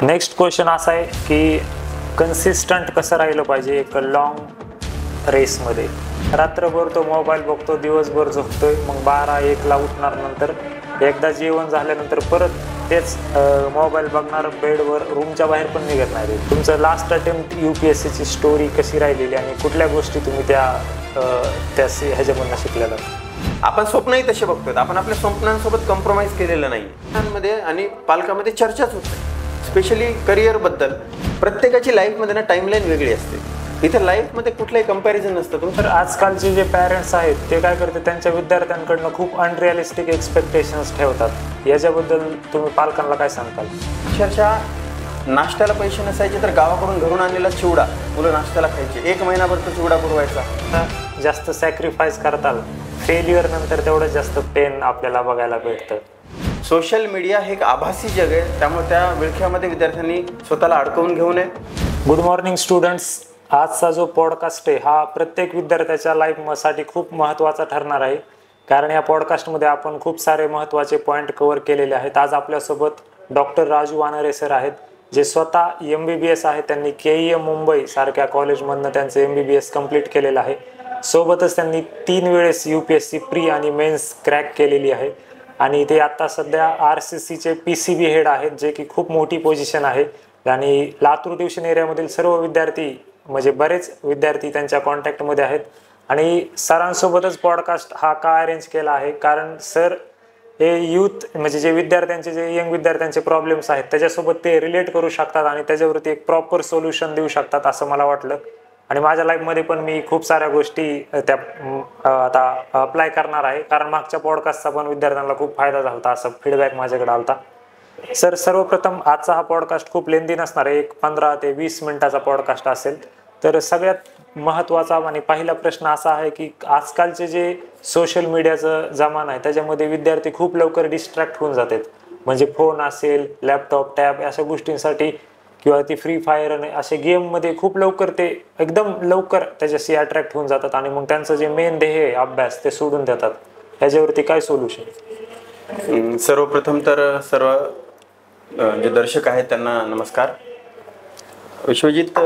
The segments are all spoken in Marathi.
नेक्स्ट क्वेश्चन असा आहे की कन्सिस्टंट कसं राहिलं पाहिजे एक लॉंग रेसमध्ये. रात्रभर तो मोबाईल बघतो, दिवसभर झोपतोय, मग 12-1ला उठणार, नंतर एकदा जेवण झाल्यानंतर परत तेच मोबाईल बघणार, बेडवर, रूमच्या बाहेर पण निघत नाही. तुमचं लास्ट अटेम्प्ट UPSCची स्टोरी कशी राहिलेली आणि कुठल्या गोष्टी तुम्ही त्या ह्याच्यामधून शिकलेलं? आपण स्वप्नही तसे बघतोय, आपण आपल्या स्वप्नांसोबत कॉम्प्रोमाइज केलेलं नाही. मुलांमध्ये आणि पालकामध्ये चर्चाच होते, स्पेशली करिअरबद्दल. प्रत्येकाची लाईफमध्ये ना टाईमलाईन वेगळी असते. इथे लाईफमध्ये कुठलंही कंपॅरिझन नसतं. तर आजकालचे जे पॅरेंट्स आहेत ते काय करतात, त्यांच्या विद्यार्थ्यांकडनं खूप अनरिअलिस्टिक एक्सपेक्टेशन्स ठेवतात. याच्याबद्दल तुम्ही पालकांना काय सांगताल? अक्षरशः नाश्त्याला पैसे नसायचे तर गावाकडून घरून आणलेला चिवडा मुलं नाश्त्याला खायचे. 1 महिनाभर तो चिवडा पुरवायचा. जास्त सॅक्रिफाईस करताल, फेल्युअर नंतर तेवढं जास्त पेन आपल्याला बघायला भेटतं. सोशल मीडिया हे एक आभासी जग आहे, त्यामुळे त्या विळख्यामध्ये विद्यार्थ्यांनी स्वतःला अडकवून घेऊ नये. Good morning students. आजचा जो पॉडकास्ट आहे हा प्रत्येक विद्यार्थ्याच्या लाईफसाठी खूप महत्त्वाचा ठरणार आहे, कारण या पॉडकास्टमध्ये आपण खूप सारे महत्त्वाचे पॉईंट कव्हर केलेले आहेत. आज आपल्यासोबत डॉक्टर राजू वानरे सर आहेत, जे स्वतः MBBS आहेत. त्यांनी KEM मुंबई सारख्या कॉलेजमधनं त्यांचं MBBS कंप्लीट केलेलं आहे. सोबतच त्यांनी 3 वेळेस UPSC प्री आणि मेन्स क्रॅक केलेली आहे आणि ते आत्ता सध्या RCCचे PCB हेड आहेत, जे की खूप मोठी पोझिशन आहे. आणि लातूर ट्युशन एरियामधील सर्व विद्यार्थी, म्हणजे बरेच विद्यार्थी त्यांच्या कॉन्टॅक्टमध्ये आहेत. आणि सरांसोबतच पॉडकास्ट हा का अरेंज केला आहे, कारण सर हे यूथ, म्हणजे जे विद्यार्थ्यांचे, जे यंग विद्यार्थ्यांचे प्रॉब्लेम्स आहेत त्याच्यासोबत ते रिलेट करू शकतात आणि त्याच्यावरती एक प्रॉपर सोल्युशन देऊ शकतात असं मला वाटलं. आणि माझ्या लाईफमध्ये पण मी खूप साऱ्या गोष्टी त्या आता अप्लाय करणार आहे, कारण मागच्या पॉडकास्टचा पण विद्यार्थ्यांना खूप फायदा झाला होता, असं फीडबॅक माझ्याकडे आला होता. सर, सर्वप्रथम आजचा हा पॉडकास्ट खूप लेंदी नसणार आहे, एक 15 ते 20 मिनिटाचा पॉडकास्ट असेल. तर सगळ्यात महत्त्वाचा आणि पहिला प्रश्न असा आहे की आजकालचे जे सोशल मीडियाचं जमाना आहे त्याच्यामध्ये विद्यार्थी खूप लवकर डिस्ट्रॅक्ट होऊन जातात. म्हणजे फोन असेल, लॅपटॉप, टॅब अशा गोष्टींसाठी किंवा ती फ्री फायर आणि असे गेममध्ये खूप लवकर ते एकदम लवकर त्याच्याशी अट्रॅक्ट होऊन जातात आणि मग त्यांचं जे मेन ध्येय आहे अभ्यास ते सोडून देतात. ह्याच्यावरती काय सोल्युशन? सर्वप्रथम तर सर्व जे दर्शक आहेत त्यांना नमस्कार. विश्वजित,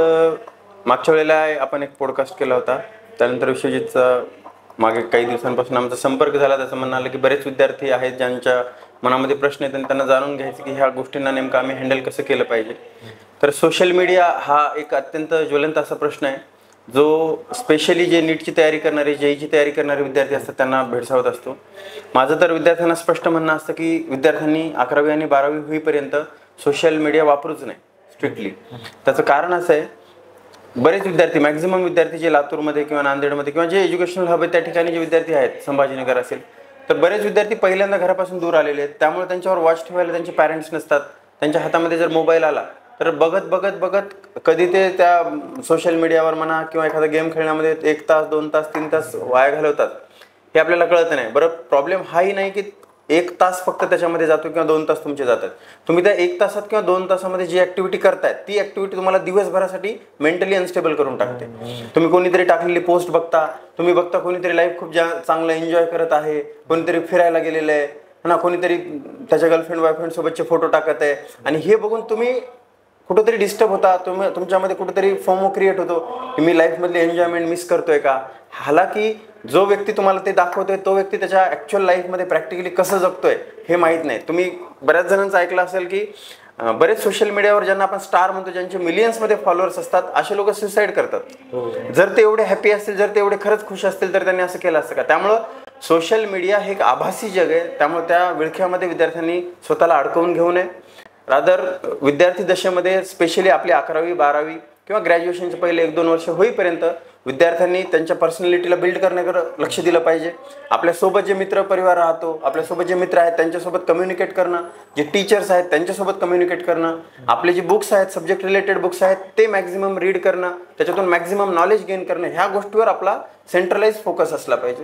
मागच्या वेळेला आपण एक पॉडकास्ट केला होता, त्यानंतर विश्वजितचा मागे काही दिवसांपासून आमचा संपर्क झाला. त्याचं म्हणणं आलं की बरेच विद्यार्थी आहेत ज्यांच्या मनामध्ये प्रश्न आहेत आणि त्यांना जाणून घ्यायचं की ह्या गोष्टींना नेमकं आम्ही हँडल कसं केलं पाहिजे. तर सोशल मीडिया हा एक अत्यंत ज्वलंत असा प्रश्न आहे, जो स्पेशली जे नीटची तयारी करणारे, JEEची तयारी करणारे विद्यार्थी असतात त्यांना भेडसावत असतो. माझं तर विद्यार्थ्यांना स्पष्ट म्हणणं असतं की विद्यार्थ्यांनी 11वी आणि 12वी होईपर्यंत सोशल मीडिया वापरूच नाही स्ट्रिक्टली. त्याचं कारण असं आहे, बरेच विद्यार्थी, मॅक्झिमम विद्यार्थी जे लातूरमध्ये किंवा नांदेडमध्ये किंवा जे एज्युकेशनल हब आहे त्या ठिकाणी जे विद्यार्थी आहेत, संभाजीनगर असेल, तर बरेच विद्यार्थी पहिल्यांदा घरापासून दूर आलेले आहेत. त्यामुळे त्यांच्यावर वॉच ठेवायला त्यांचे पॅरेंट्स नसतात. त्यांच्या हातामध्ये जर मोबाईल आला तर बघत बघत बघत कधी ते त्या सोशल मीडियावर म्हणा किंवा एखादा गेम खेळण्यामध्ये 1 तास, 2 तास, 3 तास वाया घालवतात, हे आपल्याला कळत नाही. बरं, प्रॉब्लेम हाही नाही की 1 तास फक्त त्याच्यामध्ये जातो किंवा 2 तास तुमचे जातात. तुम्ही त्या 1 तासात किंवा 2 तासामध्ये जी ॲक्टिव्हिटी करताय ती ॲक्टिव्हिटी तुम्हाला दिवसभरासाठी मेंटली अनस्टेबल करून टाकते. तुम्ही कोणीतरी टाकलेली पोस्ट बघता, तुम्ही बघता कोणीतरी लाईफ खूप चांगलं एन्जॉय करत आहे, कोणीतरी फिरायला गेलेलं आहे ना, कोणीतरी त्याच्या गर्लफ्रेंड बॉयफ्रेंड सोबतचे फोटो टाकत आहे, आणि हे बघून तुम्ही कुठंतरी डिस्टर्ब होता. तुमच्यामध्ये कुठंतरी फोमो क्रिएट होतो की मी लाईफमधली एन्जॉयमेंट मिस करतोय का. हालाकी जो व्यक्ती तुम्हाला ते दाखवतोय तो व्यक्ती त्याच्या ॲक्च्युअल लाईफमध्ये प्रॅक्टिकली कसं जगतोय हे माहीत नाही. तुम्ही बऱ्याच जणांचं ऐकलं असेल की बरेच सोशल मीडियावर ज्यांना आपण स्टार म्हणतो, ज्यांचे मिलियन्समध्ये फॉलोअर्स असतात, असे लोक सुसाईड करतात. जर ते एवढे हॅपी असतील, जर ते एवढे खरंच खुश असतील तर त्यांनी असं केलं असतं का. त्यामुळं सोशल मीडिया हे एक आभासी जग आहे, त्यामुळे त्या विळख्यामध्ये विद्यार्थ्यांनी स्वतःला अडकवून घेऊ नये. रादर विद्यार्थी दशेमध्ये स्पेशली आपली 11वी 12वी किंवा ग्रॅज्युएशनचे पहिले 1-2 वर्ष होईपर्यंत विद्यार्थ्यांनी त्यांच्या पर्सनॅलिटीला बिल्ड करण्याकडे लक्ष दिलं पाहिजे. आपल्यासोबत जे मित्र परिवार राहतो, आपल्यासोबत जे मित्र आहेत त्यांच्यासोबत कम्युनिकेट करणं, जे टीचर्स आहेत त्यांच्यासोबत कम्युनिकेट करणं, आपले जे बुक्स आहेत, सब्जेक्ट रिलेटेड बुक्स आहेत ते मॅक्झिमम रीड करणं, त्याच्यातून मॅक्झिमम नॉलेज गेन करणं, ह्या गोष्टीवर आपला सेंट्रलाइज फोकस असला पाहिजे.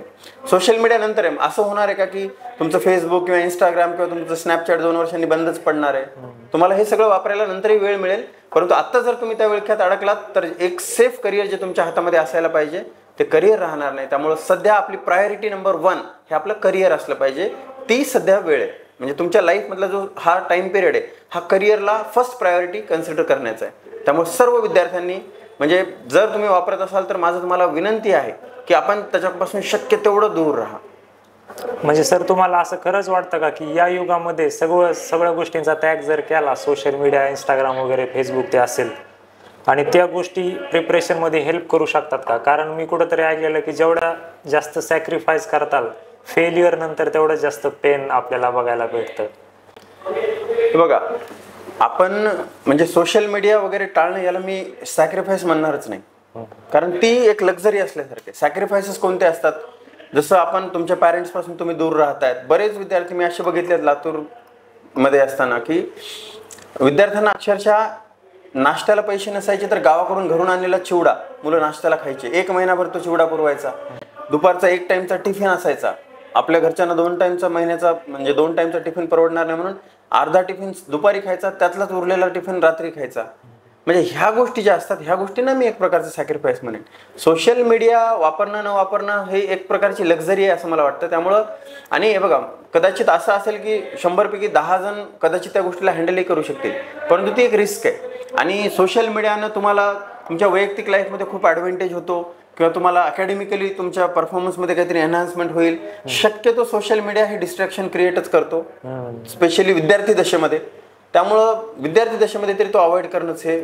सोशल मीडिया नंतर आहे असं होणार आहे का की तुमचं फेसबुक किंवा इंस्टाग्राम किंवा तुमचं स्नॅपचॅट 2 वर्षांनी बंदच पडणार आहे. तुम्हाला हे सगळं वापरायला नंतरही वेळ मिळेल, परंतु आत्ता जर तुम्ही त्या विळख्यात अडकलात तर एक सेफ करिअर जे तुमच्या हातामध्ये असायला पाहिजे ते करिअर राहणार नाही. त्यामुळे सध्या आपली प्रायोरिटी नंबर 1 हे आपलं करिअर असलं पाहिजे, ती सध्या वेळ आहे. म्हणजे तुमच्या लाईफमधला जो हा टाइम पिरियड आहे हा करिअरला फर्स्ट प्रायोरिटी कन्सिडर करण्याचा आहे. त्यामुळे सर्व विद्यार्थ्यांनी म्हणजे जर तुम्ही वापरत असाल तर माझं तुम्हाला विनंती आहे की आपण त्याच्यापासून शक्य तेवढं दूर राहा. म्हणजे सर तुम्हाला असं खरंच वाटतं का की या युगामध्ये सगळ्या गोष्टींचा त्याग जर केला, सोशल मीडिया, इंस्टाग्राम वगैरे, फेसबुक ते असेल, आणि त्या गोष्टी प्रिपरेशनमध्ये हेल्प करू शकतात का? कारण मी कुठंतरी ऐकलेलं की जेवढा जास्त सॅक्रिफाईस करताल फेल्युअर नंतर तेवढं जास्त पेन आपल्याला बघायला भेटतं. बघा, आपण म्हणजे सोशल मीडिया वगैरे टाळणं याला मी सॅक्रिफाईस म्हणणारच नाही, कारण ती एक लक्झरी असल्यासारखे. सॅक्रिफायसेस कोणते असतात? जसं आपण तुमच्या पॅरेंट्स पासून तुम्ही दूर राहतायत. बरेच विद्यार्थी मी असे बघितलेत लातूर मध्ये असताना की विद्यार्थ्यांना अक्षरशः नाश्त्याला पैसे नसायचे तर गावाकडून घरून आणलेला चिवडा मुलं नाश्त्याला खायचे. 1 महिनाभर तो चिवडा पुरवायचा. दुपारचा 1 टाइमचा टिफिन असायचा. आपल्या घरच्यांना 2 टाइमचा महिन्याचा म्हणजे 2 टाइमचा टिफिन परवडणार नाही म्हणून अर्धा टिफिन दुपारी खायचा, त्यातलाच उरलेला टिफिन रात्री खायचा. म्हणजे ह्या गोष्टी ज्या असतात ह्या गोष्टींना मी एक प्रकारचं सॅक्रिफाईस म्हणेन. सोशल मीडिया वापरणं न वापरणं हे एक प्रकारची लक्झरी आहे असं मला वाटतं. त्यामुळं आणि हे बघा, कदाचित असं असेल की 100 पैकी 10 जण कदाचित त्या गोष्टीला हँडलही करू शकतील, परंतु ती एक रिस्क आहे. आणि सोशल मीडियानं तुम्हाला तुमच्या वैयक्तिक लाईफमध्ये खूप ॲडव्हान्टेज होतो किंवा तुम्हाला अकॅडमिकली तुमच्या परफॉर्मन्समध्ये काहीतरी एनहान्समेंट होईल. शक्यतो सोशल मीडिया हे डिस्ट्रॅक्शन क्रिएटच करतो, स्पेशली विद्यार्थी दशेमध्ये. त्यामुळं विद्यार्थी दशेमध्ये तरी तो अवॉइड करणंच हे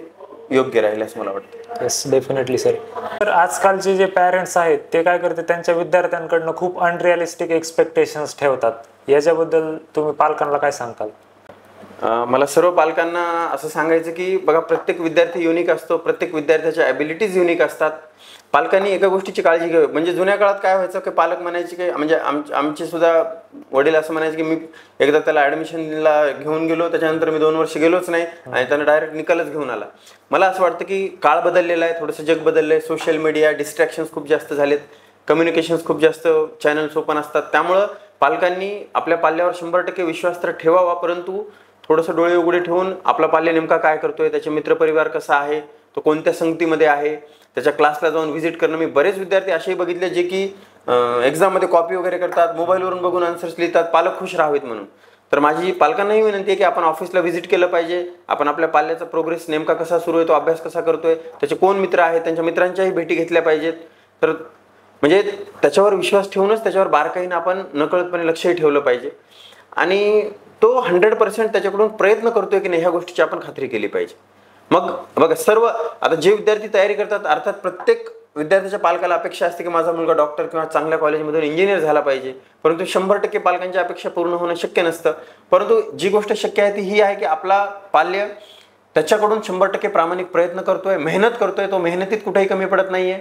योग्य राहील असं मला वाटतं. Yes, definitely sir. तर आजकालचे जे पॅरेंट्स आहेत ते काय करते, त्यांच्या विद्यार्थ्यांकडनं खूप अनरिअलिस्टिक एक्सपेक्टेशन्स ठेवतात. याच्याबद्दल तुम्ही पालकांना काय सांगताल? मला सर्व पालकांना असं सांगायचं की बघा, प्रत्येक विद्यार्थी युनिक असतो, प्रत्येक विद्यार्थ्याच्या ॲबिलिटीज युनिक असतात. पालकांनी एका गोष्टीची काळजी घ्यावी. म्हणजे जुन्या काळात काय व्हायचं की पालक म्हणायचे की म्हणजे आमचे सुद्धा वडील असं म्हणायचे की मी एकदा त्याला ॲडमिशनला घेऊन गेलो, त्याच्यानंतर मी 2 वर्ष गेलोच नाही आणि त्यानं डायरेक्ट निकालच घेऊन आला. मला असं वाटतं की काळ बदललेला आहे, थोडंसं जग बदललं आहे. सोशल मीडिया, डिस्ट्रॅक्शन्स खूप जास्त झालेत, कम्युनिकेशन्स खूप जास्त चॅनल्स ओपन असतात. त्यामुळं पालकांनी आपल्या पाल्यावर 100% विश्वास तर ठेवावा, परंतु थोडंसं डोळे उघडे ठेवून आपला पाल्य नेमका काय करतोय, त्याचे मित्रपरिवार कसा आहे, तो कोणत्या संगतीमध्ये आहे, त्याच्या क्लासला जाऊन व्हिजिट करणं. मी बरेच विद्यार्थी असेही बघितले जे की एक्झाममध्ये कॉपी वगैरे करतात, मोबाईलवरून बघून आन्सर्स लिहितात, पालक खुश राहावेत म्हणून. तर माझी पालकांनाही विनंती आहे की आपण ऑफिसला व्हिजिट केलं पाहिजे. आपण आपल्या पाल्याचा प्रोग्रेस नेमका कसा सुरू आहे, तो अभ्यास कसा करतोय, त्याचे कोण मित्र आहेत, त्यांच्या मित्रांच्याही भेटी घेतल्या पाहिजेत. तर म्हणजे त्याच्यावर विश्वास ठेवूनच त्याच्यावर बारकाईनं आपण नकळतपणे लक्षही ठेवलं पाहिजे. आणि तो 100% त्याच्याकडून प्रयत्न करतोय की नाही ह्या गोष्टीची आपण खात्री केली पाहिजे. मग बघा, सर्व आता जे विद्यार्थी तयारी करतात, अर्थात प्रत्येक विद्यार्थ्याच्या पालकाला अपेक्षा असते की माझा मुलगा डॉक्टर किंवा चांगल्या कॉलेजमधून इंजिनियर झाला पाहिजे, परंतु 100% पालकांची अपेक्षा पूर्ण होणं शक्य नसतं. परंतु जी गोष्ट शक्य आहे ती ही आहे की आपला पाल्य त्याच्याकडून 100% प्रामाणिक प्रयत्न करतोय, मेहनत करतोय, तो मेहनतीत कुठेही कमी पडत नाहीये,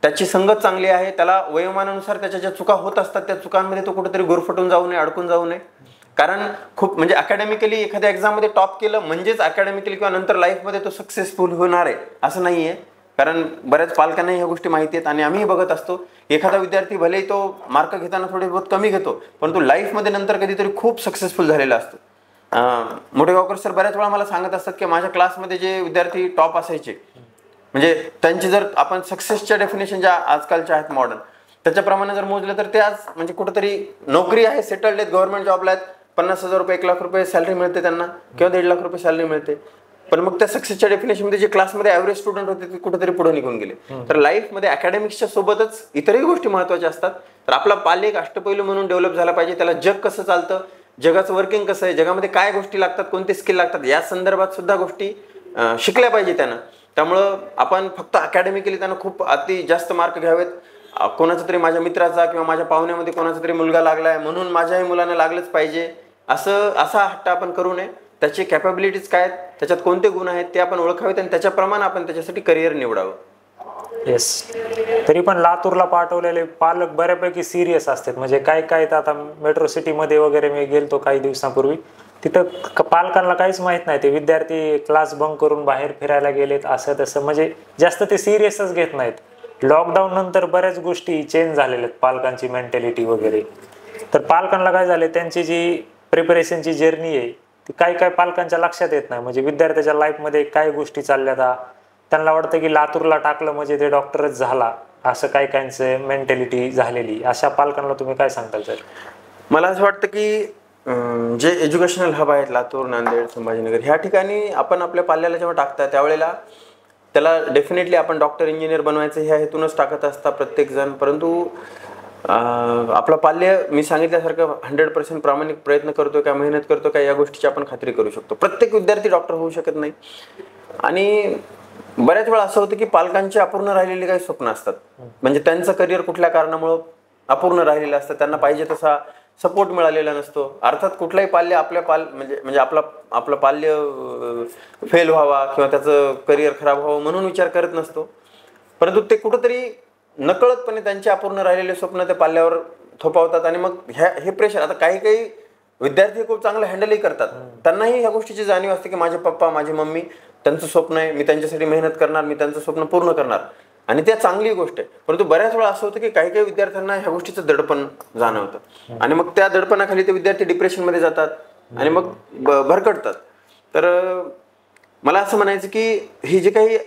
त्याची संगत चांगली आहे, त्याला वयोमानानुसार त्याच्या ज्या चुका होत असतात त्या चुकांमध्ये तो कुठेतरी गुरफटून जाऊ नये, अडकून जाऊ नये. कारण खूप म्हणजे अकॅडमिकली एखाद्या एक्झाममध्ये टॉप केलं म्हणजेच अकॅडमिकली किंवा नंतर लाईफमध्ये तो सक्सेसफुल होणार आहे असं नाही आहे. कारण बऱ्याच पालकांना ह्या गोष्टी माहिती आहेत आणि आम्हीही बघत असतो. एखादा विद्यार्थी भलेही तो मार्क घेताना थोडे बहुत कमी घेतो, परंतु लाईफमध्ये नंतर कधीतरी खूप सक्सेसफुल झालेला असतो. मोठेगावकर सर बऱ्याच वेळा मला सांगत असतात की माझ्या क्लासमध्ये जे विद्यार्थी टॉप असायचे, म्हणजे त्यांची जर आपण सक्सेसच्या डेफिनेशन ज्या आजकालच्या आहेत मॉडर्न त्याच्याप्रमाणे जर मोजलं तर ते आज म्हणजे कुठेतरी नोकरी आहे, सेटल्ड आहेत, गव्हर्नमेंट जॉबला आहेत, 50,000 रुपये 1,00,000 रुपये सॅलरी मिळते त्यांना किंवा 1,50,000 रुपये सॅलरी मिळते. पण मग त्या सक्सेसच्या डेफिनेशनमध्ये जे क्लासमध्ये ॲव्हरेज स्टुडंट होते ते कुठेतरी पुढे निघून गेले. तर लाईफमध्ये अकॅडमिक्सच्या सोबतच इतरही गोष्टी महत्त्वाच्या असतात. तर आपला पाल्य एक अष्टपैलू म्हणून डेव्हलप झाला पाहिजे. त्याला जग कसं चालतं, जगाचं वर्किंग कसं आहे, जगामध्ये काय गोष्टी लागतात, कोणते स्किल लागतात, या संदर्भात सुद्धा गोष्टी शिकल्या पाहिजे त्यानं. त्यामुळं आपण फक्त अकॅडमिकली त्यानं खूप अति जास्त मार्क घ्यावेत. कोणाचा तरी माझ्या मित्राचा किंवा माझ्या पाहुण्यामध्ये कोणाचा तरी मुलगा लागलाय म्हणून माझ्याही मुलांना लागलंच पाहिजे असा हट्ट आपण करू नये. त्याची कॅपॅबिलिटीज काय आहेत, त्याच्यात कोणते गुण आहेत ते आपण ओळखावेत आणि त्याच्याप्रमाणे आपण त्याच्यासाठी करिअर निवडावं. येस, तरी पण लातूरला पाठवलेले पालक बऱ्यापैकी सिरियस असतात. म्हणजे काय काय तर आता मेट्रो सिटीमध्ये वगैरे मी गेलतो काही दिवसांपूर्वी, तिथं पालकांना काहीच माहित नाही, ते विद्यार्थी क्लास बंक करून बाहेर फिरायला गेलेत असं तसं, म्हणजे जास्त ते सिरियसच घेत नाहीत. लॉकडाऊन नंतर बऱ्याच गोष्टी चेंज झालेल्या आहेत, पालकांची मेंटॅलिटी वगैरे. तर पालकांना काय झाले, त्यांची जी प्रिपरेशनची जर्नी आहे ती काय काय पालकांच्या लक्षात येत नाही. म्हणजे विद्यार्थ्याच्या लाईफमध्ये काय गोष्टी चालल्या, त्यांना वाटतं की लातूरला टाकलं म्हणजे ते डॉक्टरच झाला, असं काय काहींचं मेंटॅलिटी झालेली. अशा पालकांना तुम्ही काय सांगताल सर? मला असं वाटतं की जे एज्युकेशनल हब आहेत लातूर, नांदेड, संभाजीनगर ह्या ठिकाणी आपण आपल्या पाल्याला जेव्हा टाकता त्यावेळेला त्याला डेफिनेटली आपण डॉक्टर, इंजिनियर बनवायचं ह्या हेतूनच टाकत असता प्रत्येकजण. परंतु आपला पाल्य मी सांगितल्यासारखं 100% प्रामाणिक प्रयत्न करतो का, मेहनत करतो का, या गोष्टीची आपण खात्री करू शकतो. प्रत्येक विद्यार्थी डॉक्टर होऊ शकत नाही. आणि बऱ्याच वेळा असं होतं की पालकांची अपूर्ण राहिलेली काही स्वप्न असतात, म्हणजे त्यांचं करिअर कुठल्या कारणामुळं अपूर्ण राहिलेलं असतं, त्यांना पाहिजे तसा सपोर्ट मिळालेला नसतो. अर्थात कुठलाही पाल्य आपल्या म्हणजे आपलं पाल्य फेल व्हावा किंवा त्याचं करिअर खराब व्हावं म्हणून विचार करत नसतो. परंतु ते कुठंतरी नकळतपणे त्यांचे अपूर्ण राहिलेले स्वप्न त्या पाल्यावर थोपावतात. आणि मग हे प्रेशर, आता काही काही विद्यार्थी खूप चांगलं हँडलही करतात, त्यांनाही ह्या गोष्टीची जाणीव असते की माझे पप्पा, माझी मम्मी, त्यांचं स्वप्न आहे, मी त्यांच्यासाठी मेहनत करणार, मी त्यांचं स्वप्न पूर्ण करणार, आणि त्या चांगली गोष्ट आहे. परंतु बऱ्याच वेळा असं होतं की काही काही विद्यार्थ्यांना ह्या गोष्टीचं दडपण जाणवतं आणि मग त्या दडपणाखाली ते विद्यार्थी डिप्रेशनमध्ये जातात आणि मग भरकटतात. तर मला असं म्हणायचं की ही जी काही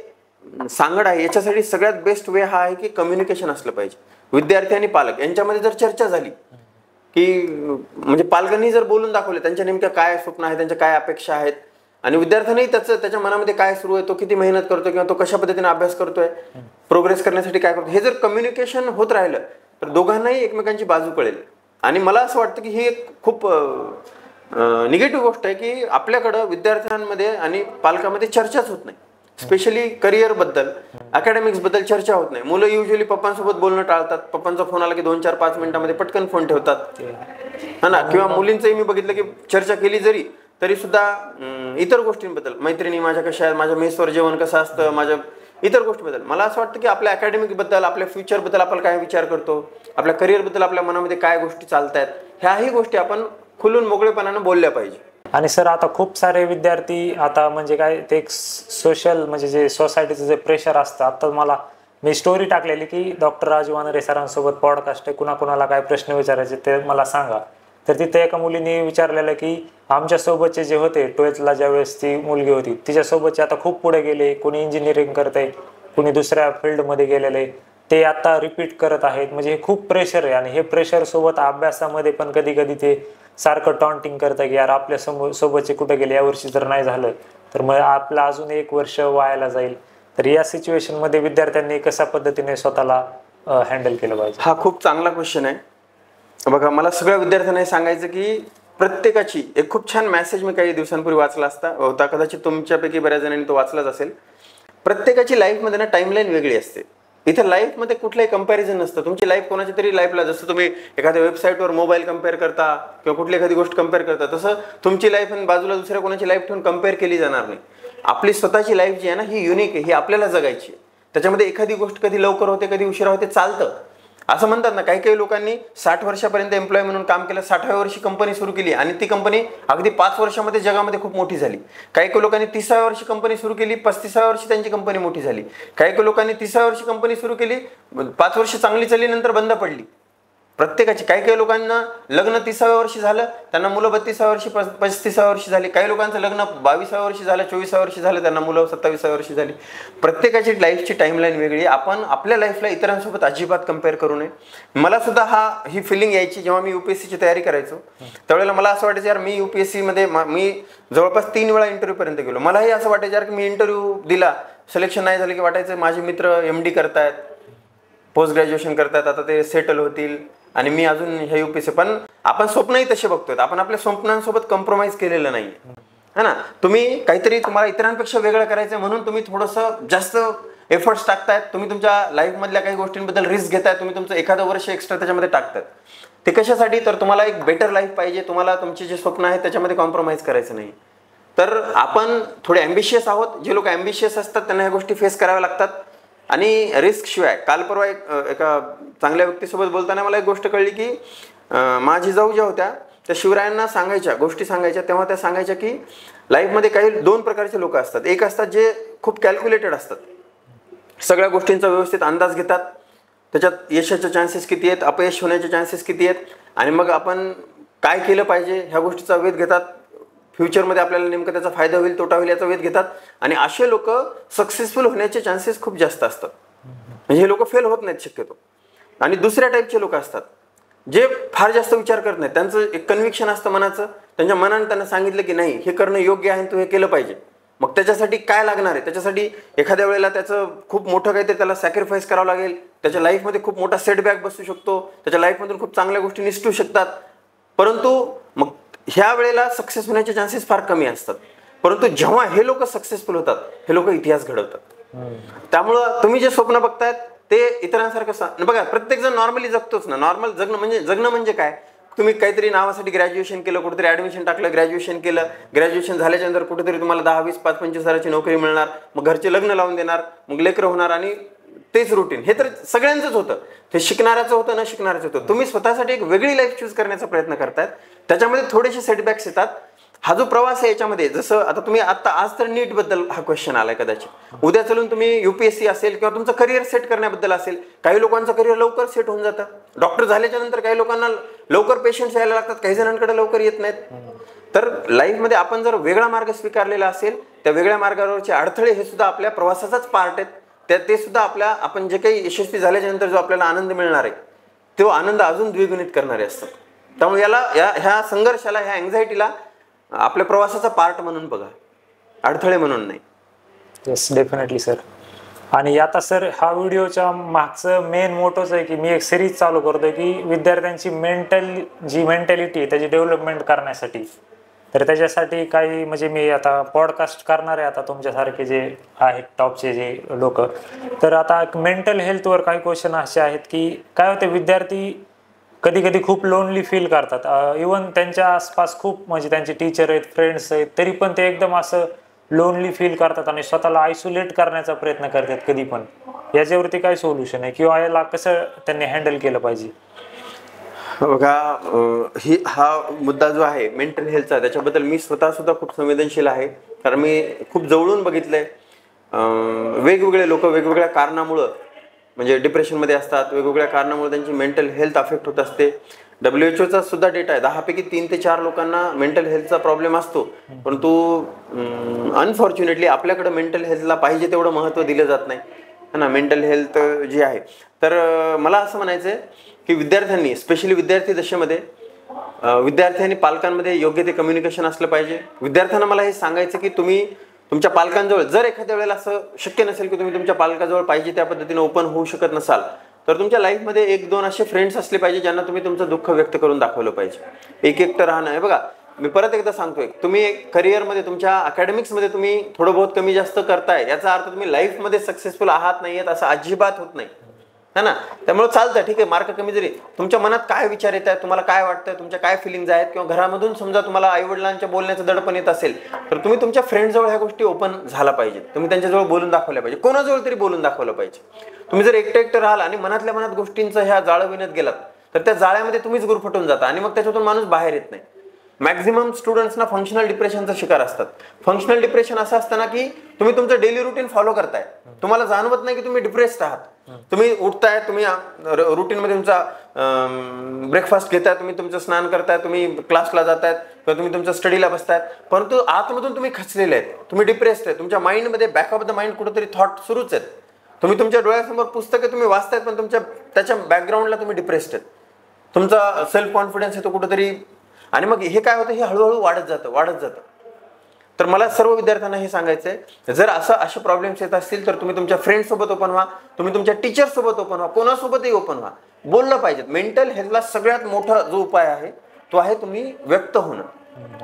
सांगड आहे याच्यासाठी सगळ्यात बेस्ट वे हा आहे की कम्युनिकेशन असलं पाहिजे. विद्यार्थी आणि पालक यांच्यामध्ये जर चर्चा झाली की म्हणजे पालकांनी जर बोलून दाखवले त्यांच्या नेमक्या काय स्वप्न आहे, त्यांच्या काय अपेक्षा आहेत, आणि विद्यार्थ्यांनी त्याच्या मनामध्ये काय सुरू आहे, तो किती मेहनत करतो किंवा तो कशा पद्धतीने अभ्यास करतोय, प्रोग्रेस करण्यासाठी काय करतो, हे जर कम्युनिकेशन होत राहिलं तर दोघांनाही एकमेकांची बाजू कळेल. आणि मला असं वाटतं की ही एक खूप निगेटिव्ह गोष्ट आहे की आपल्याकडं विद्यार्थ्यांमध्ये आणि पालकांमध्ये चर्चाच होत नाही. स्पेशली करिअर बद्दल, अकॅडमिक्स बद्दल चर्चा होत नाही. मुलं युजली पप्पांसोबत बोलणं टाळतात. पप्पांचा फोन आला की 2-4-5 मिनिटांमध्ये पटकन फोन ठेवतात, हा ना. किंवा मुलींचंही मी बघितलं की चर्चा केली जरी तरी सुद्धा इतर गोष्टींबद्दल, मैत्रिणी माझ्या कशा आहेत, माझ्या मेसवर जेवण कसं असतं, माझ्या इतर गोष्टीबद्दल. मला असं वाटतं की आपल्या अकॅडमिक बद्दल, आपल्या फ्युचर बद्दल आपण काय विचार करतो, आपल्या करिअर बद्दल आपल्या मनामध्ये काय गोष्टी चालतायत, ह्याही गोष्टी आपण खुलून मोकळेपणानं बोलल्या पाहिजे. आणि सर आता खूप सारे विद्यार्थी आता म्हणजे काय ते एक सोशल म्हणजे जे सोसायटीचं जे प्रेशर असतं, आता मी स्टोरी टाकलेली की डॉक्टर राजू वानरे सरांसोबत पॉडकास्ट आहे, कुणाकुणाला काय प्रश्न विचारायचे ते मला सांगा. तर तिथे एका मुलीने विचारलेलं की आमच्यासोबतचे जे होते 12thला ज्यावेळेस ती मुलगी होती तिच्यासोबतचे आता खूप पुढे गेले, कोणी इंजिनिअरिंग करत आहे, कोणी दुसऱ्या फील्डमध्ये गेलेले, ते आता रिपीट करत आहेत. म्हणजे हे खूप प्रेशर आहे आणि हे प्रेशर सोबत अभ्यासामध्ये पण कधी कधी ते सारखं टॉन्टिंग करतं की यार आपल्या सोबतचे कुठे गेले, यावर्षी जर नाही झालं तर मग आपलं अजून 1 वर्ष वायाला जाईल. तर या सिच्युएशनमध्ये विद्यार्थ्यांनी कशा पद्धतीने स्वतःला हँडल केलं पाहिजे? हा खूप चांगला क्वेश्चन आहे. बघा, मला सगळ्या विद्यार्थ्यांना सांगायचं की प्रत्येकाची एक खूप छान मेसेज मी काही दिवसांपूर्वी वाचला होता, कदाचित तुमच्यापैकी बऱ्याच जणांनी तो वाचलाच असेल. प्रत्येकाची लाईफमध्ये ना टाईमलाईन वेगळी असते. इथे लाईफमध्ये कुठलंही कंपॅरिझन नसतं. तुमची लाईफ कोणाच्या तरी लाईफला, जसं तुम्ही एखाद्या वेबसाईटवर मोबाईल कम्पेअर करता किंवा कुठली एखादी गोष्ट कम्पेअर करता, तसं तुमची लाईफ आणि बाजूला दुसऱ्या कोणाची लाईफ ठेवून कम्पेअर केली जाणार नाही. आपली स्वतःची लाईफ जी आहे ना ही युनिक आहे, ही आपल्याला जगायची आहे. त्याच्यामध्ये एखादी गोष्ट कधी लवकर होते, कधी उशिरा होते, चालतं. असं म्हणतात ना, काही काही लोकांनी 60 वर्षापर्यंत एम्प्लॉय म्हणून काम केलं, 60व्या वर्षी कंपनी सुरू केली आणि ती कंपनी अगदी 5 वर्षामध्ये जगामध्ये खूप मोठी झाली. काही काही लोकांनी 30व्या वर्षी कंपनी सुरू केली, 35व्या वर्षी त्यांची कंपनी मोठी झाली. काही काही लोकांनी 30व्या वर्षी कंपनी सुरू केली, 5 वर्ष चांगली चालली, नंतर बंद पडली. प्रत्येकाची, काही काही लोकांना लग्न 30व्या वर्षी झालं, त्यांना मुलं 32व्या वर्षी, 35व्या वर्षी झाली. काही लोकांचं लग्न 22व्या वर्षी झालं, 24व्या वर्षी झालं, त्यांना मुलं 27व्या वर्षी झाली. प्रत्येकाची लाईफची टाईमलाईन वेगळी. आपण आपल्या लाईफला इतरांसोबत अजिबात कम्पेअर करू नये. मला सुद्धा ही फिलिंग यायची जेव्हा मी UPSCची तयारी करायचो. त्यावेळेला मला असं वाटायचं यार मी UPSCमध्ये मी जवळपास 3 वेळा इंटरव्ह्यूपर्यंत गेलो. मलाही असं वाटायचं यार की मी इंटरव्ह्यू दिला, सिलेक्शन नाही झालं की वाटायचं माझे मित्र MD करतायत, पोस्ट ग्रॅज्युएशन करतायत, आता ते सेटल होतील आणि मी अजून ह्या UPSC. पण आपण स्वप्नही तसे बघतोय, आपण आपल्या स्वप्नांसोबत कॉम्प्रोमाइज केलेलं नाही, है ना. तुम्ही काहीतरी तुम्हाला इतरांपेक्षा वेगळं करायचं म्हणून तुम्ही थोडंसं जास्त एफर्ट्स टाकतायत, तुम्ही तुमच्या लाईफमधल्या काही गोष्टींबद्दल रिस्क घेताय, तुम्ही तुमचं एखादं वर्ष एक्स्ट्रा त्याच्यामध्ये टाकतायत. ते कशासाठी? तर तुम्हाला एक बेटर लाईफ पाहिजे, तुम्हाला तुमचे जे स्वप्न आहेत त्याच्यामध्ये कॉम्प्रोमाइज करायचं नाही. तर आपण थोडे ॲम्बिशियस आहोत. जे लोक ॲम्बिशियस असतात त्यांना ह्या गोष्टी फेस कराव्या लागतात आणि रिस्क शिवाय. काल परवा एका चांगल्या व्यक्तीसोबत बोलताना मला एक गोष्ट कळली की माझी जाऊ ज्या होत्या त्या शिवरायांना गोष्टी सांगायच्या, तेव्हा त्या सांगायच्या की लाईफमध्ये काही 2 प्रकारचे लोक असतात. एक असतात जे खूप कॅल्क्युलेटेड असतात, सगळ्या गोष्टींचा व्यवस्थित अंदाज घेतात, त्याच्यात यशाचे चान्सेस किती आहेत, अपयश होण्याचे चान्सेस किती आहेत, आणि मग आपण काय केलं पाहिजे ह्या गोष्टीचा वेध घेतात. फ्युचरमध्ये आपल्याला नेमकं त्याचा फायदा होईल तोटा होईल याचा वेध घेतात. आणि असे लोक सक्सेसफुल होण्याचे चान्सेस खूप जास्त असतात, म्हणजे हे लोक फेल होत नाहीत शक्यतो. आणि दुसऱ्या टाईपचे लोक असतात जे फार जास्त विचार करत नाही, त्यांचं एक कन्व्हिक्शन असतं मनाचं, त्यांच्या मनाने त्यांना सांगितलं की नाही हे करणं योग्य आहे, तू हे केलं पाहिजे. मग त्याच्यासाठी काय लागणार आहे, त्याच्यासाठी एखाद्या वेळेला त्याचं खूप मोठं काहीतरी त्याला सॅक्रिफाईस करावं लागेल, त्याच्या लाईफमध्ये खूप मोठा सेटबॅक बसू शकतो, त्याच्या लाईफमधून खूप चांगल्या गोष्टी निसटू शकतात. परंतु मग ह्या वेळेला सक्सेस होण्याचे चान्सेस फार कमी असतात. परंतु जेव्हा हे लोक सक्सेसफुल होतात, हे लोक इतिहास घडवतात. त्यामुळं तुम्ही जे स्वप्न बघतायत ते इतरांसारखं बघा, प्रत्येक जण नॉर्मली जगतोच ना. नॉर्मल जगणं म्हणजे काय, तुम्ही काहीतरी नावासाठी ग्रॅज्युएशन केलं, कुठेतरी ऍडमिशन टाकलं, ग्रॅज्युएशन केलं, ग्रॅज्युएशन झाल्याच्या नंतर कुठेतरी तुम्हाला 10, 20, 5, 25 हजाराची नोकरी मिळणार, मग घरचे लग्न लावून देणार, मग लेकरं होणार आणि तेच रुटीन. हे तर सगळ्यांचंच होतं. ते शिकणाऱ्याचं होतं, न शिकणाऱ्याचं होतं. तुम्ही स्वतःसाठी एक वेगळी लाईफ चूज करण्याचा प्रयत्न करतायत, त्याच्यामध्ये थोडेसे सेटबॅक्स येतात. हा जो प्रवास आहे याच्यामध्ये, जसं आता तुम्ही आज तर नीट बद्दल हा क्वेश्चन आलाय, कदाचित उद्या चलून तुम्ही UPSC असेल किंवा तुमचं करिअर सेट करण्याबद्दल असेल. काही लोकांचं करिअर लवकर सेट होऊन जातं. डॉक्टर झाल्याच्या नंतर काही लोकांना लवकर पेशंट्स यायला लागतात, काही जणांकडे लवकर येत नाहीत. तर लाईफमध्ये आपण जर वेगळा मार्ग स्वीकारलेला असेल, त्या वेगळ्या मार्गावरचे अडथळे हे सुद्धा आपल्या प्रवासाचाच पार्ट आहेत. ते सुद्धा आपण जे काही यशस्वी झाल्याच्या नंतर जो आपल्याला आनंद मिळणार आहे, तो आनंद अजून द्विगुणित करणारे असतात. त्यामुळे ह्या संघर्षाला, ह्या अँझायटीला आपल्या प्रवासाचा पार्ट म्हणून बघा, अडथळे म्हणून नाही. Yes, definitely sir. आणि आता सर, हा व्हिडिओच्या मागचं मेन मोटोच आहे की मी एक सिरीज चालू करतोय की विद्यार्थ्यांची मेंटॅलिटी आहे त्याची डेव्हलपमेंट करण्यासाठी. तर त्याच्यासाठी काही म्हणजे मी आता पॉडकास्ट करणार आहे, आता तुमच्यासारखे जे आहेत टॉपचे जे लोक. तर आता मेंटल हेल्थवर काही क्वेश्चन असे आहेत की काय होते, विद्यार्थी कधी कधी खूप लोनली फील करतात. इवन त्यांच्या आसपास खूप म्हणजे त्यांचे टीचर आहेत, फ्रेंड्स आहेत, तरी पण ते एकदम असं लोनली फील करतात आणि स्वतःला आयसोलेट करण्याचा प्रयत्न करतात कधी पण. याच्यावरती काय सोल्युशन आहे किंवा याला कसं त्यांनी हँडल केलं पाहिजे? बघा, हा मुद्दा जो आहे मेंटल हेल्थचा, त्याच्याबद्दल मी स्वतः सुद्धा खूप संवेदनशील आहे. कारण मी खूप जवळून बघितलंय. वेगवेगळे लोक वेगवेगळ्या कारणामुळं म्हणजे डिप्रेशनमध्ये असतात, वेगवेगळ्या कारणामुळे त्यांची मेंटल हेल्थ अफेक्ट होत असते. WHO सुद्धा डेटा आहे, 10 पैकी 3 ते 4 लोकांना मेंटल हेल्थचा प्रॉब्लेम असतो. परंतु अनफॉर्च्युनेटली आपल्याकडे मेंटल हेल्थला पाहिजे तेवढं महत्त्व दिलं जात नाही, है ना. मेंटल हेल्थ जी आहे, तर मला असं म्हणायचं आहे की विद्यार्थ्यांनी, स्पेशली विद्यार्थी दशेमध्ये, विद्यार्थ्यांनी पालकांमध्ये योग्य ते कम्युनिकेशन असलं पाहिजे. विद्यार्थ्यांना मला हे सांगायचं की तुम्ही तुमच्या पालकांजवळ, जर एखाद्या वेळेला असं शक्य नसेल की तुम्ही तुमच्या पालकाजवळ पाहिजे त्या पद्धतीने ओपन होऊ शकत नसाल, तर तुमच्या लाईफमध्ये 1-2 असे फ्रेंड्स असले पाहिजे ज्यांना तुम्ही तुमचं दुःख व्यक्त करून दाखवलं पाहिजे. एकटं राहणं आहे. बघा, मी परत एकदा सांगतोय, तुम्ही करिअरमध्ये तुमच्या अकॅडमिक्समध्ये तुम्ही थोडं बहुत कमी जास्त करताय, याचा अर्थ तुम्ही लाईफमध्ये सक्सेसफुल आहात नाही आहेत असं अजिबात होत नाही, है ना. त्यामुळे चालतं, ठीक आहे, मार्क कमी जरी, तुमच्या मनात काय विचार येत आहेत, तुम्हाला काय वाटतं, तुमच्या काय फिलिंग्ज आहेत, किंवा घरामधून समजा तुम्हाला आईवडिलांच्या बोलण्याचं दडपण येत असेल, तर तुम्ही तुमच्या फ्रेंडजवळ ह्या गोष्टी ओपन झाला पाहिजे. तुम्ही त्यांच्याजवळ बोलून दाखवल्या पाहिजे, कोणाजवळ तरी बोलून दाखवलं पाहिजे. तुम्ही जर एकटं राहाल आणि मनातल्या मनात गोष्टींचं ह्या जाळं विणत गेलात, तर त्या जाळ्यामध्ये तुम्हीच गुरफटून जाता आणि मग त्याच्यातून माणूस बाहेर येत नाही. मॅक्झिमम स्टुडंट्सना फंक्शनल डिप्रेशनचा शिकार असतात. फंक्शनल डिप्रेशन असं असतं ना की तुम्ही तुमचं डेली रुटीन फॉलो करताय, तुम्हाला जाणवत नाही की तुम्ही डिप्रेस्ड आहात. तुम्ही उठताय, तुम्ही रुटीनमध्ये तुमचा ब्रेकफास्ट घेताय, तुम्ही तुमचं स्नान करताय, तुम्ही क्लासला जातायत किंवा तुम्ही तुमच्या स्टडीला बसतायत, परंतु आतमधून तुम्ही खचलेले आहेत, तुम्ही डिप्रेस्ड आहे. तुमच्या माइंडमध्ये बॅक ऑफ द माइंड कुठेतरी थॉट सुरूच आहेत. तुम्ही तुमच्या डोळ्यासमोर पुस्तकं तुम्ही वाचतायत, पण त्याच्या बॅकग्राऊंडला तुम्ही डिप्रेस्ड आहेत. तुमचा सेल्फ कॉन्फिडन्स आहे तो कुठेतरी, आणि मग हे काय होतं, हे हळूहळू वाढत जातं. तर मला सर्व विद्यार्थ्यांना हे सांगायचं आहे, जर असे प्रॉब्लेम्स येत असतील तर तुम्ही तुमच्या फ्रेंड्ससोबत ओपन व्हा, तुम्ही तुमच्या टीचरसोबत ओपन व्हा, कोणासोबतही ओपन व्हा, बोललं पाहिजे. मेंटल हेल्थला सगळ्यात मोठा जो उपाय आहे तो आहे तुम्ही व्यक्त होणं.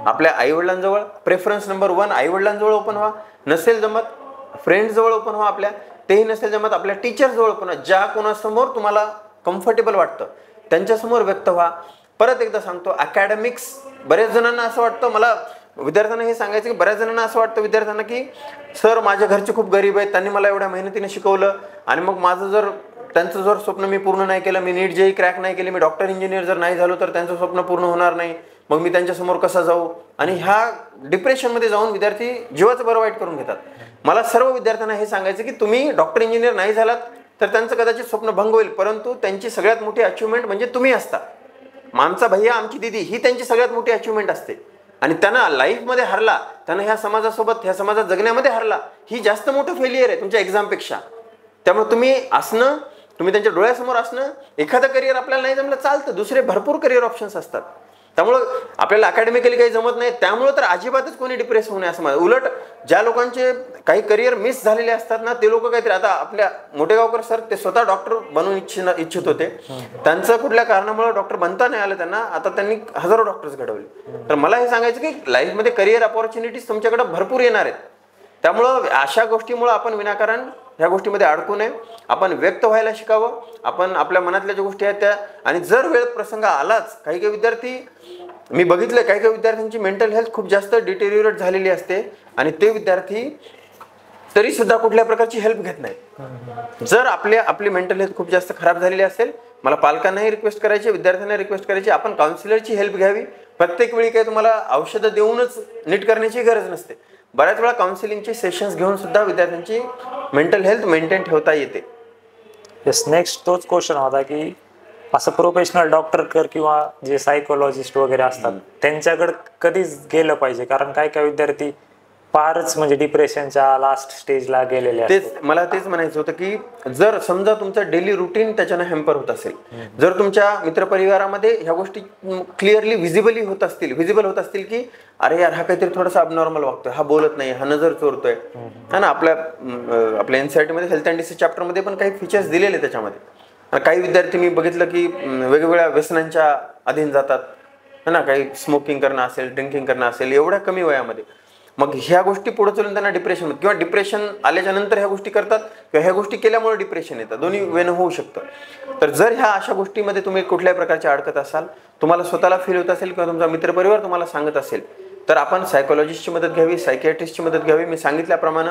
आपल्या आईवडिलांजवळ, प्रेफरन्स नंबर 1, आईवडिलांजवळ ओपन व्हा. नसेल जमत फ्रेंड्सजवळ ओपन व्हा आपल्या, तेही नसेल जमत आपल्या टीचरजवळ ओपन व्हा. ज्या कोणासमोर तुम्हाला कम्फर्टेबल वाटतं त्यांच्यासमोर व्यक्त व्हा. परत एकदा सांगतो, अकॅडमिक्स, बऱ्याच जणांना असं वाटतं, मला विद्यार्थ्यांना हे सांगायचं की बऱ्याच जणांना असं वाटतं विद्यार्थ्यांना की सर माझ्या घरचे खूप गरीब आहेत, त्यांनी मला एवढ्या मेहनतीने शिकवलं आणि मग त्यांचं जर स्वप्न मी पूर्ण नाही केलं, मी नीट जेई क्रॅक नाही केली, मी डॉक्टर इंजिनियर जर नाही झालो तर त्यांचं स्वप्न पूर्ण होणार नाही, मग मी त्यांच्यासमोर कसा जाऊ, आणि ह्या डिप्रेशनमध्ये जाऊन विद्यार्थी जीवाचं बरं वाईट करून घेतात. मला सर्व विद्यार्थ्यांना हे सांगायचं की तुम्ही डॉक्टर इंजिनियर नाही झालात तर त्यांचं कदाचित स्वप्न भंग होईल, परंतु त्यांची सगळ्यात मोठी अचिव्हमेंट म्हणजे तुम्ही असता. आमचा भैया, आमची दिदी, ही त्यांची सगळ्यात मोठी अचिव्हमेंट असते. आणि त्यांना लाईफमध्ये हरला, त्यांना ह्या समाजासोबत, ह्या समाजात जगण्यामध्ये हरला, ही जास्त मोठं फेलियर आहे तुमच्या एक्झामपेक्षा. त्यामुळे तुम्ही असणं तुम्ही त्यांच्या डोळ्यासमोर असणं, एखादं करिअर आपल्याला नाही जमलं चालतं, दुसरे भरपूर करिअर ऑप्शन्स असतात. त्यामुळं आपल्याला अकॅडमिकली काही जमत नाही, त्यामुळं तर अजिबातच कोणी डिप्रेस होऊ नये असं माझं. उलट ज्या लोकांचे काही करिअर मिस झालेले असतात ना, ते लोक काहीतरी, आता आपल्या मोठेगावकर सर, ते स्वतः डॉक्टर बनून इच्छित होते, त्यांचं कुठल्या कारणामुळे डॉक्टर बनता नाही आलं त्यांना, आता त्यांनी हजारो डॉक्टर्स घडवले. तर मला हे सांगायचं की लाईफमध्ये करिअर अपॉर्च्युनिटीज तुमच्याकडे भरपूर येणार आहेत. त्यामुळं अशा गोष्टीमुळं आपण विनाकारण ह्या गोष्टीमध्ये अडकू नये. आपण व्यक्त व्हायला शिकावं, आपण आपल्या मनातल्या ज्या गोष्टी आहेत त्या, आणि जर वेळ प्रसंग आलाच, काही काही विद्यार्थी मी बघितलं, काही काही विद्यार्थ्यांची मेंटल हेल्थ खूप जास्त डिटेरियोरेट झालेली असते आणि ते विद्यार्थी तरी सुद्धा कुठल्या प्रकारची हेल्प घेत नाहीत. जर आपली मेंटल हेल्थ खूप जास्त खराब झालेली असेल, मला पालकांनाही रिक्वेस्ट करायची, विद्यार्थ्यांना रिक्वेस्ट करायची, आपण काउन्सिलरची हेल्प घ्यावी. प्रत्येक वेळी काही तुम्हाला औषधं देऊनच नीट करण्याची गरज नसते. बऱ्याच वेळा काउन्सिलिंगचे सेशन्स घेऊन सुद्धा विद्यार्थ्यांची मेंटल हेल्थ मेंटेन ठेवता येते. येस, नेक्स्ट तोच क्वेश्चन होता की असं प्रोफेशनल डॉक्टर किंवा जे सायकोलॉजिस्ट वगैरे असतात त्यांच्याकडे कधीच गेलं पाहिजे, कारण काय काय विद्यार्थी फारच म्हणजे डिप्रेशनच्या लास्ट स्टेजला गेलेले असतात. मला तेच म्हणायचं होतं की जर समजा तुमचं डेली रुटीन त्याच्यानं हॅम्पर होत असेल, जर तुमच्या मित्रपरिवारामध्ये ह्या गोष्टी क्लिअरली व्हिजिबल होत असतील की अरे यार, हा काहीतरी थोडासा अबनॉर्मल वागतोय, हा बोलत नाही, हा नजर चोरतोय, हा ना, आपल्या NCERT मध्ये हेल्थ अँड डिसीज चॅप्टरमध्ये पण काही फीचर्स दिलेले त्याच्यामध्ये. काही विद्यार्थी मी बघितलं की वेगवेगळ्या व्यसनांच्या अधीन जातात, है ना, काही स्मोकिंग करणं असेल, ड्रिंकिंग करणं असेल एवढ्या कमी वयामध्ये. मग ह्या गोष्टी पुढे चलून त्यांना डिप्रेशन किंवा डिप्रेशन आल्याच्या नंतर ह्या गोष्टी करतात किंवा ह्या गोष्टी केल्यामुळे डिप्रेशन येतं, दोन्ही वेनं होऊ शकतं. तर जर ह्या अशा गोष्टीमध्ये तुम्ही कुठल्याही प्रकारच्या अडकत असाल, तुम्हाला स्वतःला फील होत असेल किंवा तुमचा मित्रपरिवार तुम्हाला सांगत असेल, तर आपण सायकोलॉजिस्टची मदत घ्यावी, सायकियाट्रिस्टची मदत घ्यावी. मी सांगितल्याप्रमाणे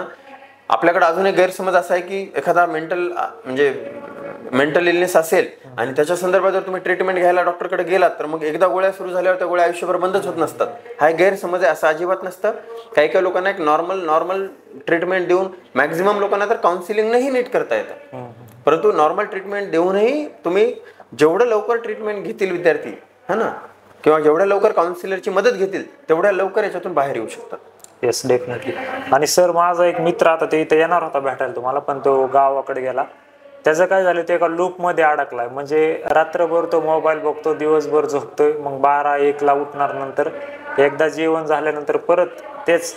आपल्याकडे अजून एक गैरसमज असा आहे की एखादा मेंटल इलनेस असेल आणि त्याच्या संदर्भात जर तुम्ही ट्रीटमेंट घ्यायला डॉक्टरकडे गेलात तर मग एकदा गोळ्या सुरू झाल्यावर त्या गोळ्या आयुष्यभर बंदच होत नसतात. हा एक गैरसमज आहे, असं अजिबात नसतं. काही काही लोकांना एक नॉर्मल ट्रीटमेंट देऊन, मॅक्झिमम लोकांना तर काउन्सिलिंगही नीट करता येतं, परंतु नॉर्मल ट्रीटमेंट देऊनही तुम्ही जेवढं लवकर ट्रीटमेंट घेतील विद्यार्थी, है ना, किंवा जेवढ्या लवकर काउन्सिलरची मदत घेतील तेवढ्या लवकर याच्यातून बाहेर येऊ शकतात. Yes, definitely. आणि सर, माझा एक मित्र आता ते इथे येणार होता भेटायला तुम्हाला, पण तो गावाकडे गेला. त्याचं काय झालं, ते एका लूपमध्ये अडकलाय. म्हणजे रात्रभर तो मोबाईल बघतो, दिवसभर झोपतोय, मग 12-1ला उठणार, नंतर एकदा जेवण झाल्यानंतर परत तेच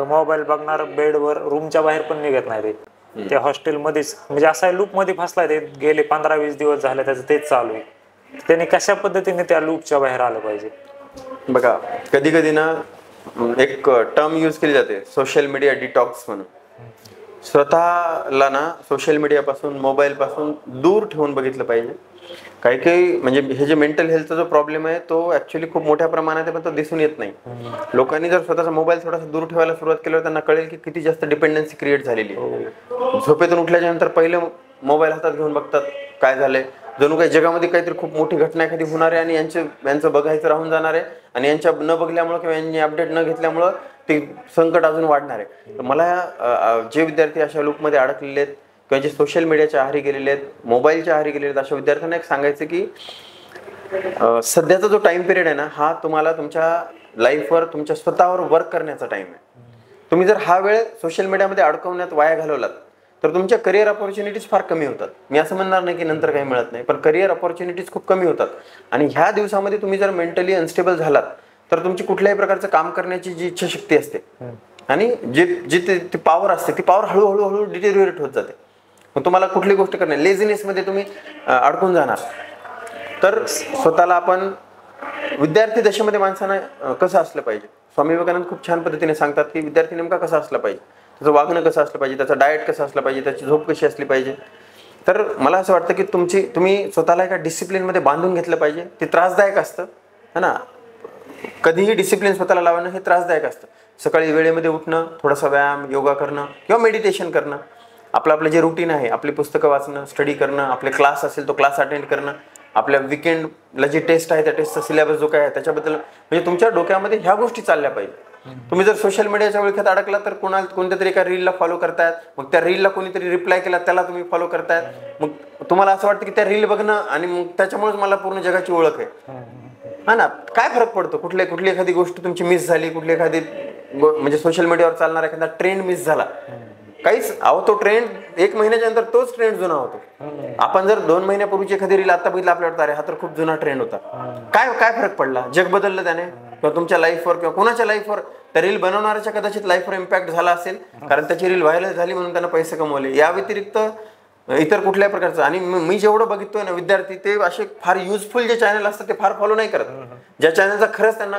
मोबाईल बघणार, बेडवर, रूमच्या बाहेर पण निघत नाही ते हॉस्टेलमध्येच. म्हणजे असा लूपमध्ये फसलाय ते. गेले 15-20 दिवस झाले त्याचं तेच चालू आहे. त्याने कशा पद्धतीने त्या लूपच्या बाहेर आलं पाहिजे? बघा, कधी कधी ना एक टर्म यूज केली जाते, सोशल मीडिया डिटॉक्स म्हणून. स्वतःला ना सोशल मीडियापासून, मोबाईलपासून दूर ठेवून बघितलं पाहिजे. काही म्हणजे हे जे मेंटल हेल्थचा जो प्रॉब्लेम आहे तो ऍक्च्युली खूप मोठ्या प्रमाणात आहे, पण तो दिसून येत नाही. लोकांनी जर स्वतःचा मोबाईल थोडासा दूर ठेवायला सुरुवात केल्यावर त्यांना कळेल की किती जास्त डिपेंडन्सी क्रिएट झालेली आहे. झोपेतून उठल्याच्या नंतर पहिले मोबाईल हातात घेऊन बघतात, काय झालंय, जणू काही जगामध्ये काहीतरी खूप मोठी घटना एखादी होणार आहे आणि यांचं बघायचं राहून जाणार आहे, आणि यांच्या न बघल्यामुळे किंवा यांनी अपडेट न घेतल्यामुळं ते संकट अजून वाढणार आहे. तर मला जे विद्यार्थी अशा लूपमध्ये अडकलेले आहेत किंवा जे सोशल मीडियाच्या आहारी गेलेले आहेत, मोबाईलच्या आहारी गेलेले आहेत, अशा विद्यार्थ्यांना एक सांगायचं की सध्याचा जो टाइम पिरियड आहे ना, हा तुम्हाला तुमच्या लाईफवर, तुमच्या स्वतःवर वर्क करण्याचा टाइम आहे. तुम्ही जर हा वेळ सोशल मीडियामध्ये अडकवण्यात वाया घालवलात तर तुमच्या करिअर अपॉर्च्युनिटीज फार कमी होतात. मी असं म्हणणार नाही की नंतर काही मिळत नाही, पण करिअर अपॉर्च्युनिटीज खूप कमी होतात. आणि ह्या दिवसामध्ये तुम्ही जर मेंटली अनस्टेबल झालात तर तुमची कुठल्याही प्रकारचं काम करण्याची जी इच्छाशक्ती असते आणि जी पॉवर असते, ती पॉवर हळूहळू डिटेरियोरेट होत जाते. मग तुम्हाला कुठली गोष्ट करणे, लेझीनेसमध्ये तुम्ही अडकून जाणार. तर स्वतःला आपण, विद्यार्थी दशेमध्ये माणसानं कसं असलं पाहिजे, स्वामी विवेकानंद खूप छान पद्धतीने सांगतात की विद्यार्थी नेमका कसा असला पाहिजे, त्याचं वागणं कसं असलं पाहिजे, त्याचा डाएट कसं असलं पाहिजे, त्याची झोप कशी असली पाहिजे. तर मला असं वाटतं की तुम्ही स्वतःला एका डिसिप्लिनमध्ये बांधून घेतलं पाहिजे. ते त्रासदायक असतं, है ना, कधीही डिसिप्लिन स्वतःला लावणं हे त्रासदायक असतं. सकाळी वेळेमध्ये उठणं, थोडासा व्यायाम, योगा करणं किंवा मेडिटेशन करणं, आपलं जे रुटीन आहे, आपली पुस्तकं वाचणं, स्टडी करणं, आपले क्लास असेल तो क्लास अटेंड करणं, आपल्या विकेंडला जी टेस्ट आहे त्या टेस्टचा सिलेबस जो काय आहे त्याच्याबद्दल, म्हणजे तुमच्या डोक्यामध्ये ह्या गोष्टी चालल्या पाहिजे. तुम्ही जर सोशल मीडियाच्या विळख्यात अडकला तर कोणत्या तरी एका रीलला फॉलो करतायत, मग त्या रीलला कोणीतरी रिप्लाय केला त्याला तुम्ही फॉलो करतायत, मग तुम्हाला असं वाटतं की त्या रील बघणं आणि मग त्याच्यामुळेच मला पूर्ण जगाची ओळख आहे, हा ना. काय फरक पडतो, कुठली एखादी गोष्ट तुमची मिस झाली, कुठली एखादी म्हणजे सोशल मीडियावर चालणारा एखादा ट्रेंड मिस झाला, काहीच, अहो तो ट्रेंड 1 महिन्याच्या नंतर तोच ट्रेंड जुना होतो. आपण जर 2 महिन्यापूर्वीची एखादी रील आता बघितलं आपल्याला अरे हा तर खूप जुना ट्रेंड होता, काय काय फरक पडला, जग बदललं त्याने किंवा तुमच्या लाईफवर किंवा कोणाच्या लाईफवर, त्या रील बनवणाऱ्याच्या कदाचित लाईफवर इम्पॅक्ट झाला असेल कारण त्याची रील व्हायरल झाली म्हणून त्यांना पैसे कमवले. या व्यतिरिक्त इतर कुठल्याही प्रकारचं. आणि मी जेवढं बघितोय ना विद्यार्थी ते असे फार युजफुल जे चॅनल असतात ते फार फॉलो नाही करत, ज्या चॅनलचा खरंच त्यांना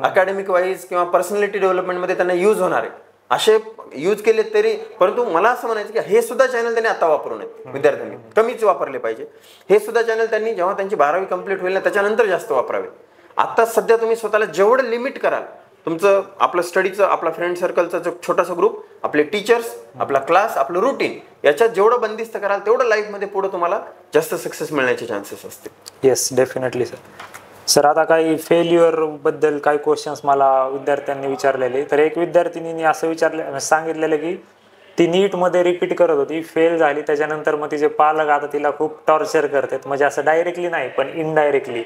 अकॅडमिक वाईज किंवा पर्सनॅलिटी डेव्हलपमेंटमध्ये त्यांना यूज होणार आहे असे यूज केले तरी. परंतु मला असं म्हणायचं की हे सुद्धा चॅनल त्यांनी आता वापरू नये, विद्यार्थ्यांनी कमीच वापरले पाहिजे. हे सुद्धा चॅनल त्यांनी जेव्हा त्यांची 12वी कंप्लीट होईल ना त्याच्यानंतर जास्त वापरावे. आता सध्या तुम्ही स्वतःला जेवढं लिमिट कराल, तुमचं आपलं स्टडीचं, आपला फ्रेंड सर्कलचा जो छोटासा ग्रुप, आपले टीचर्स, आपला क्लास, आपलं रुटीन, याच्यात जेवढं बंदिस्त कराल तेवढं लाईफमध्ये पुढे तुम्हाला जास्त सक्सेस मिळण्याचे चान्सेस असतील. Yes, definitely sir. सर आता काही फेल्युअर बद्दल काही क्वेश्चन्स मला विद्यार्थ्यांनी विचारलेले. तर एक विद्यार्थिनीने असं सांगितलेलं की ती नीटमध्ये रिपीट करत होती, फेल झाली, त्याच्यानंतर मग तिचे पालक आता तिला खूप टॉर्चर करतात. म्हणजे असं डायरेक्टली नाही पण इनडायरेक्टली,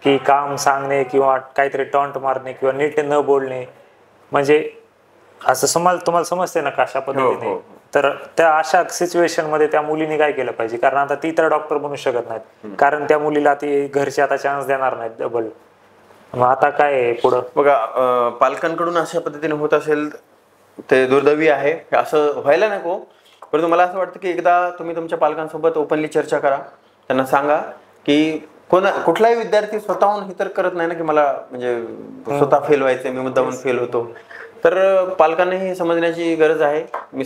की काम सांगणे किंवा काहीतरी टॉन्ट मारणे किंवा नीट न बोलणे. म्हणजे असं तुम्हाला समजते ना कशा पद्धतीने. तर त्या अशा सिच्युएशन मध्ये त्या मुलीने काय केलं पाहिजे, कारण आता ती तर डॉक्टर बनू शकत नाहीत, कारण त्या मुलीला ती घरचे आता चान्स देणार नाहीत डबल. मग आता काय पुढं? बघा, पालकांकडून अशा पद्धतीने होत असेल ते दुर्दैवी आहे, असं व्हायला नको. परंतु मला असं वाटतं की एकदा तुम्ही तुमच्या पालकांसोबत ओपनली चर्चा करा, त्यांना सांगा की कुठलाही विद्यार्थी स्वतःहून हे तर करत नाही ना की मला म्हणजे स्वतः फेल व्हायचंय, मी मुद्दामून फेल होतो. तर पालकांनी हे समजण्याची गरज आहे. मी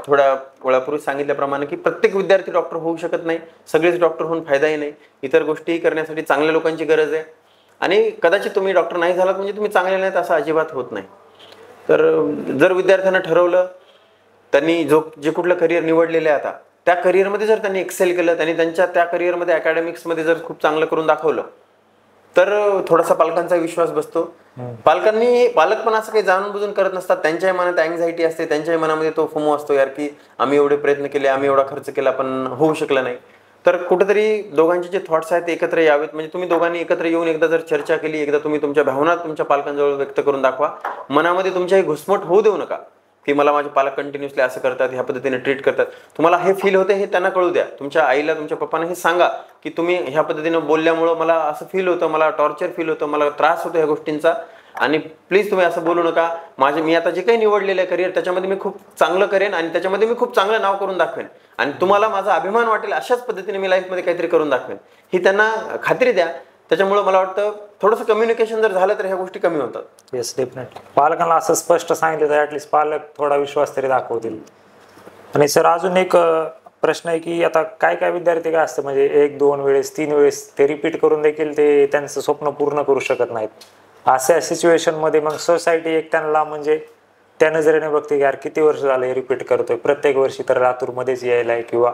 थोड्या वेळापूर्वी सांगितल्याप्रमाणे की प्रत्येक विद्यार्थी डॉक्टर होऊ शकत नाही, सगळेच डॉक्टर होऊन फायदाही नाही. इतर गोष्टीही करण्यासाठी चांगल्या लोकांची गरज आहे. आणि कदाचित तुम्ही डॉक्टर नाही झालात म्हणजे तुम्ही चांगले नाहीत असं अजिबात होत नाही. तर जर विद्यार्थ्यांना ठरवलं, त्यांनी जे कुठलं करिअर निवडलेलं आहे आता त्या करिअरमध्ये जर त्यांनी एक्सेल केलं, त्यांनी त्यांच्या त्या करिअरमध्ये अकॅडमिक्समध्ये जर खूप चांगलं करून दाखवलं तर थोडासा पालकांचा विश्वास बसतो. पालक पण असं काही जाणून बुजून करत नसतात. त्यांच्याही मनात अँझायटी असते, त्यांच्याही मनामध्ये तो फोमो असतो यार की आम्ही एवढे प्रयत्न केले, आम्ही एवढा खर्च केला पण होऊ शकलं नाही. तर कुठेतरी दोघांचे जे थॉट्स आहेत ते एकत्र यावेत. म्हणजे तुम्ही दोघांनी एकत्र येऊन एकदा जर चर्चा केली, एकदा तुम्ही तुमच्या भावना तुमच्या पालकांजवळ व्यक्त करून दाखवा. मनामध्ये तुमच्याही घुसमट होऊ देऊ नका की मला माझे पालक कंटिन्युअसली असं करतात, ह्या पद्धतीने ट्रीट करतात. तुम्हाला हे फील होते हे त्यांना कळू द्या. तुमच्या आईला, तुमच्या पप्पांना हे सांगा की तुम्ही ह्या पद्धतीने बोलल्यामुळं मला असं फील होतं, मला टॉर्चर फील होतं, मला त्रास होतो ह्या गोष्टींचा. आणि प्लीज तुम्ही असं बोलू नका. मी आता जे काही निवडलेलं आहे करिअर त्याच्यामध्ये मी खूप चांगलं करेन आणि त्याच्यामध्ये मी खूप चांगलं नाव करून दाखवेन आणि तुम्हाला माझा अभिमान वाटेल अशाच पद्धतीने मी लाईफमध्ये काहीतरी करून दाखवेन, ही त्यांना खात्री द्या. त्याच्यामुळे मला वाटतं थोडंसं कम्युनिकेशन जर झालं तर ह्या गोष्टी कमी होतात. Yes, definitely. पालकांना असं स्पष्ट सांगितलं तर ऍटलीस्ट पालक थोडा विश्वास तरी दाखवतील. आणि सर अजून एक प्रश्न आहे की आता काय काय विद्यार्थी काय असतं म्हणजे 1, 2 वेळेस 3 वेळेस ते रिपीट करून देखील ते त्यांचं स्वप्न पूर्ण करू शकत नाहीत. अशा सिच्युएशन मध्ये मग सोसायटी एक त्यांना म्हणजे त्या नजरेने बघते की यार किती वर्ष झाले रिपीट करतोय, प्रत्येक वर्षी तर लातूरमध्येच यायला आहे, किंवा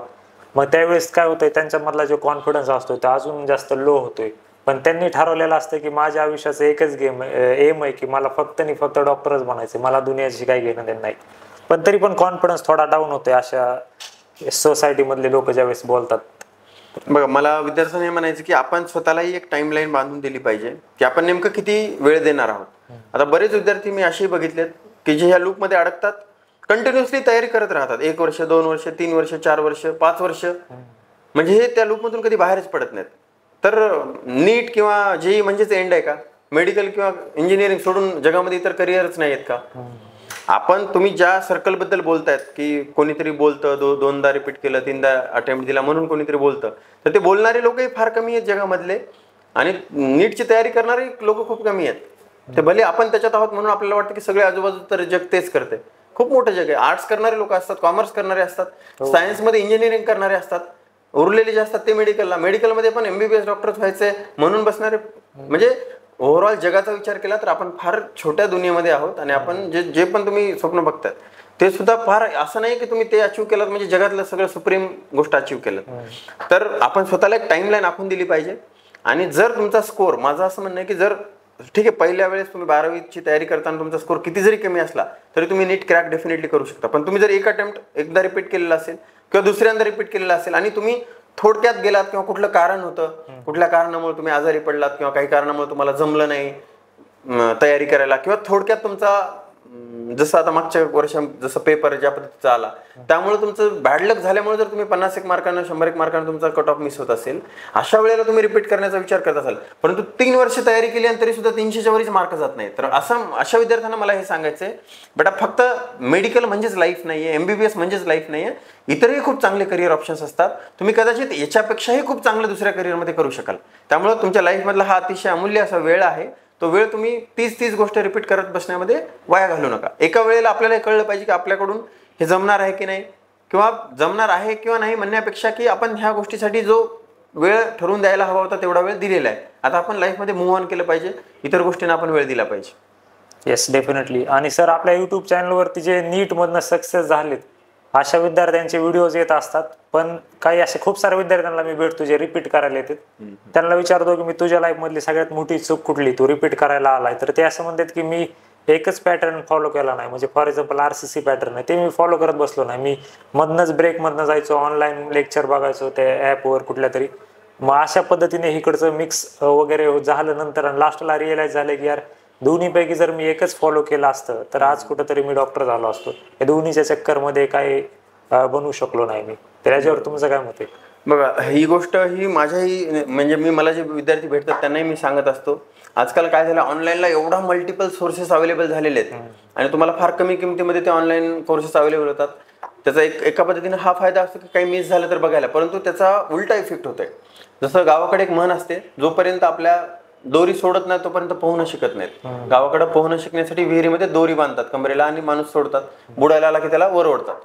मग त्यावेळेस काय होतंय त्यांच्यामधला जो कॉन्फिडन्स असतो तो अजून जास्त लो होतोय. पण त्यांनी ठरवलेलं असतं की माझ्या आयुष्याचं एकच एम आहे की मला फक्त आणि फक्त डॉक्टरच बनायचं, मला दुनियाची काही घेणं देणं नाही. पण तरी पण कॉन्फिडन्स थोडा डाऊन होतोय अशा सोसायटीमधले लोक ज्यावेळेस बोलतात. बघा, मला विद्यार्थ्यांना म्हणायचं की आपण स्वतःलाही एक टाइमलाईन बांधून दिली पाहिजे की आपण नेमकं किती वेळ देणार आहोत. आता बरेच विद्यार्थी मी असेही बघितलेत की जे ह्या लूपमध्ये अडकतात, कंटिन्युअसली तयारी करत राहतात 1 वर्ष, 2 वर्ष, 3 वर्ष, 4 वर्ष, 5 वर्ष, म्हणजे हे त्या लूपमधून कधी बाहेरच पडत नाहीत. तर नीट किंवा जेई म्हणजेच एंड आहे का? मेडिकल किंवा इंजिनिअरिंग सोडून जगामध्ये इतर करिअरच नाही आहेत का? तुम्ही ज्या सर्कलबद्दल बोलतायत की कोणीतरी बोलतं, 2दा रिपीट केलं, 3दा अटेम्प्ट दिला म्हणून कोणीतरी बोलतं, तर ते बोलणारे लोकही फार कमी आहेत जगामधले आणि नीटची तयारी करणारे लोक खूप कमी आहेत. ते भले आपण त्याच्यात आहोत म्हणून आपल्याला वाटतं की सगळे आजूबाजू तर जग तेच करते. खूप मोठं जग आहे. आर्ट्स करणारे लोक असतात, कॉमर्स करणारे असतात, सायन्समध्ये इंजिनिअरिंग करणारे असतात, उरलेले जे असतात ते मेडिकलमध्ये पण MBBS डॉक्टरच व्हायचंय म्हणून बसणारे. म्हणजे ओव्हरऑल जगाचा विचार केला तर आपण फार छोट्या दुनियेमध्ये आहोत आणि आपण जे पण तुम्ही स्वप्न बघतात ते सुद्धा फार असं नाही की तुम्ही ते अचीव्ह केलं म्हणजे जगातलं सगळं सुप्रीम गोष्ट अचीव्ह केलं. तर आपण स्वतःला एक टाइमलाईन आखून दिली पाहिजे. आणि जर तुमचा स्कोर, माझं असं म्हणणं आहे की जर ठीक आहे पहिल्या वेळेस तुम्ही 12वीची तयारी करताना तुमचा स्कोर किती जरी कमी असला तरी तुम्ही नीट क्रॅक डेफिनेटली करू शकता. पण तुम्ही जर एक अटेम्प्ट एकदा रिपीट केलेला असेल किंवा दुसऱ्यांदा रिपीट केलेला असेल आणि तुम्ही थोडक्यात गेलात किंवा कुठलं कारण होतं, कुठल्या कारणामुळे तुम्ही आजारी पडलात किंवा काही कारणामुळे तुम्हाला जमलं नाही तयारी करायला किंवा थोडक्यात तुमचा जसं आता मागच्या वर्षा जसं पेपर ज्या पद्धतीचा आला त्यामुळे तुमचं बॅड लक झाल्यामुळे जर तुम्ही 50 मार्कांना 100 मार्कांना तुमचा कट ऑफ मिस होत असेल, अशा वेळेला तुम्ही रिपीट करण्याचा विचार करत असाल, परंतु 3 वर्ष तयारी केली आणि तरी सुद्धा 300च्या वरच मार्क जात नाही, तर अशा विद्यार्थ्यांना मला हे सांगायचंय बेटा, फक्त मेडिकल म्हणजेच लाईफ नाहीये, MBBS म्हणजेच लाईफ नाहीये, इतरही खूप चांगले करिअर ऑप्शन्स असतात. तुम्ही कदाचित याच्यापेक्षाही खूप चांगलं दुसऱ्या करिअरमध्ये करू शकाल. त्यामुळे तुमच्या लाईफमधला हा अतिशय अमूल्य असा वेळ आहे. तो वेळ तुम्ही 30 गोष्ट रिपीट करत बसण्यामध्ये वाया घालू नका. एका वेळेला आपल्याला कळलं पाहिजे की आपल्याकडून हे जमणार आहे की नाही, किंवा जमणार आहे किंवा नाही म्हणण्यापेक्षा की आपण ह्या गोष्टीसाठी जो वेळ ठरवून द्यायला हवा होता तेवढा वेळ दिलेला आहे. आता आपण लाईफमध्ये मूव्ह ऑन केलं पाहिजे, इतर गोष्टींना आपण वेळ दिला पाहिजे. Yes, definitely. आणि सर, आपल्या युट्यूब चॅनलवरती जे नीटमधनं सक्सेस झालेत अशा विद्यार्थ्यांचे व्हिडिओज येत असतात, पण काही असे खूप साऱ्या विद्यार्थ्यांना मी भेटतो जे रिपीट करायला येतात. त्यांना विचारतो की मी तुझ्या लाईफमधली सगळ्यात मोठी चूक कुठली, तू रिपीट करायला आलाय, तर ते असं म्हणतात की मी एकच पॅटर्न फॉलो केला नाही. म्हणजे फॉर एक्झाम्पल RCC पॅटर्न आहे ते मी फॉलो करत बसलो नाही, मी मधनच ब्रेकमधनं जायचो, ऑनलाईन लेक्चर बघायचो त्या ॲपवर कुठल्या तरी. मग अशा पद्धतीने इकडचं मिक्स वगैरे झालं नंतर, आणि लास्टला रिअलाइज झालं की यार दोन्हीपैकी जर मी एकच फॉलो केलं असतं तर आज कुठंतरी मी डॉक्टर झालो असतो. या दोन्हीच्या चक्करमध्ये काही बनवू शकलो नाही मी. तर याच्यावर तुमचं काय मत आहे? बघा, ही गोष्ट ही माझ्याही म्हणजे मला जे विद्यार्थी भेटतात त्यांनाही मी सांगत असतो, आजकाल काय झालं, ऑनलाईनला एवढा मल्टिपल सोर्सेस अवेलेबल झालेले आहेत आणि तुम्हाला फार कमी किमतीमध्ये ते ऑनलाईन कोर्सेस अवेलेबल होतात. त्याचा एका पद्धतीने हा फायदा असतो की काही मिस झालं तर बघायला, परंतु त्याचा उलटा इफेक्ट होतोय. जसं गावाकडे एक म्हण असते, जोपर्यंत आपल्या दोरी सोडत नाही तोपर्यंत पोहणं शिकत नाहीत. गावाकडे पोहणं शिकण्यासाठी विहिरीमध्ये दोरी बांधतात कमरेला आणि माणूस सोडतात, बुडायला आला की त्याला वर ओढतात.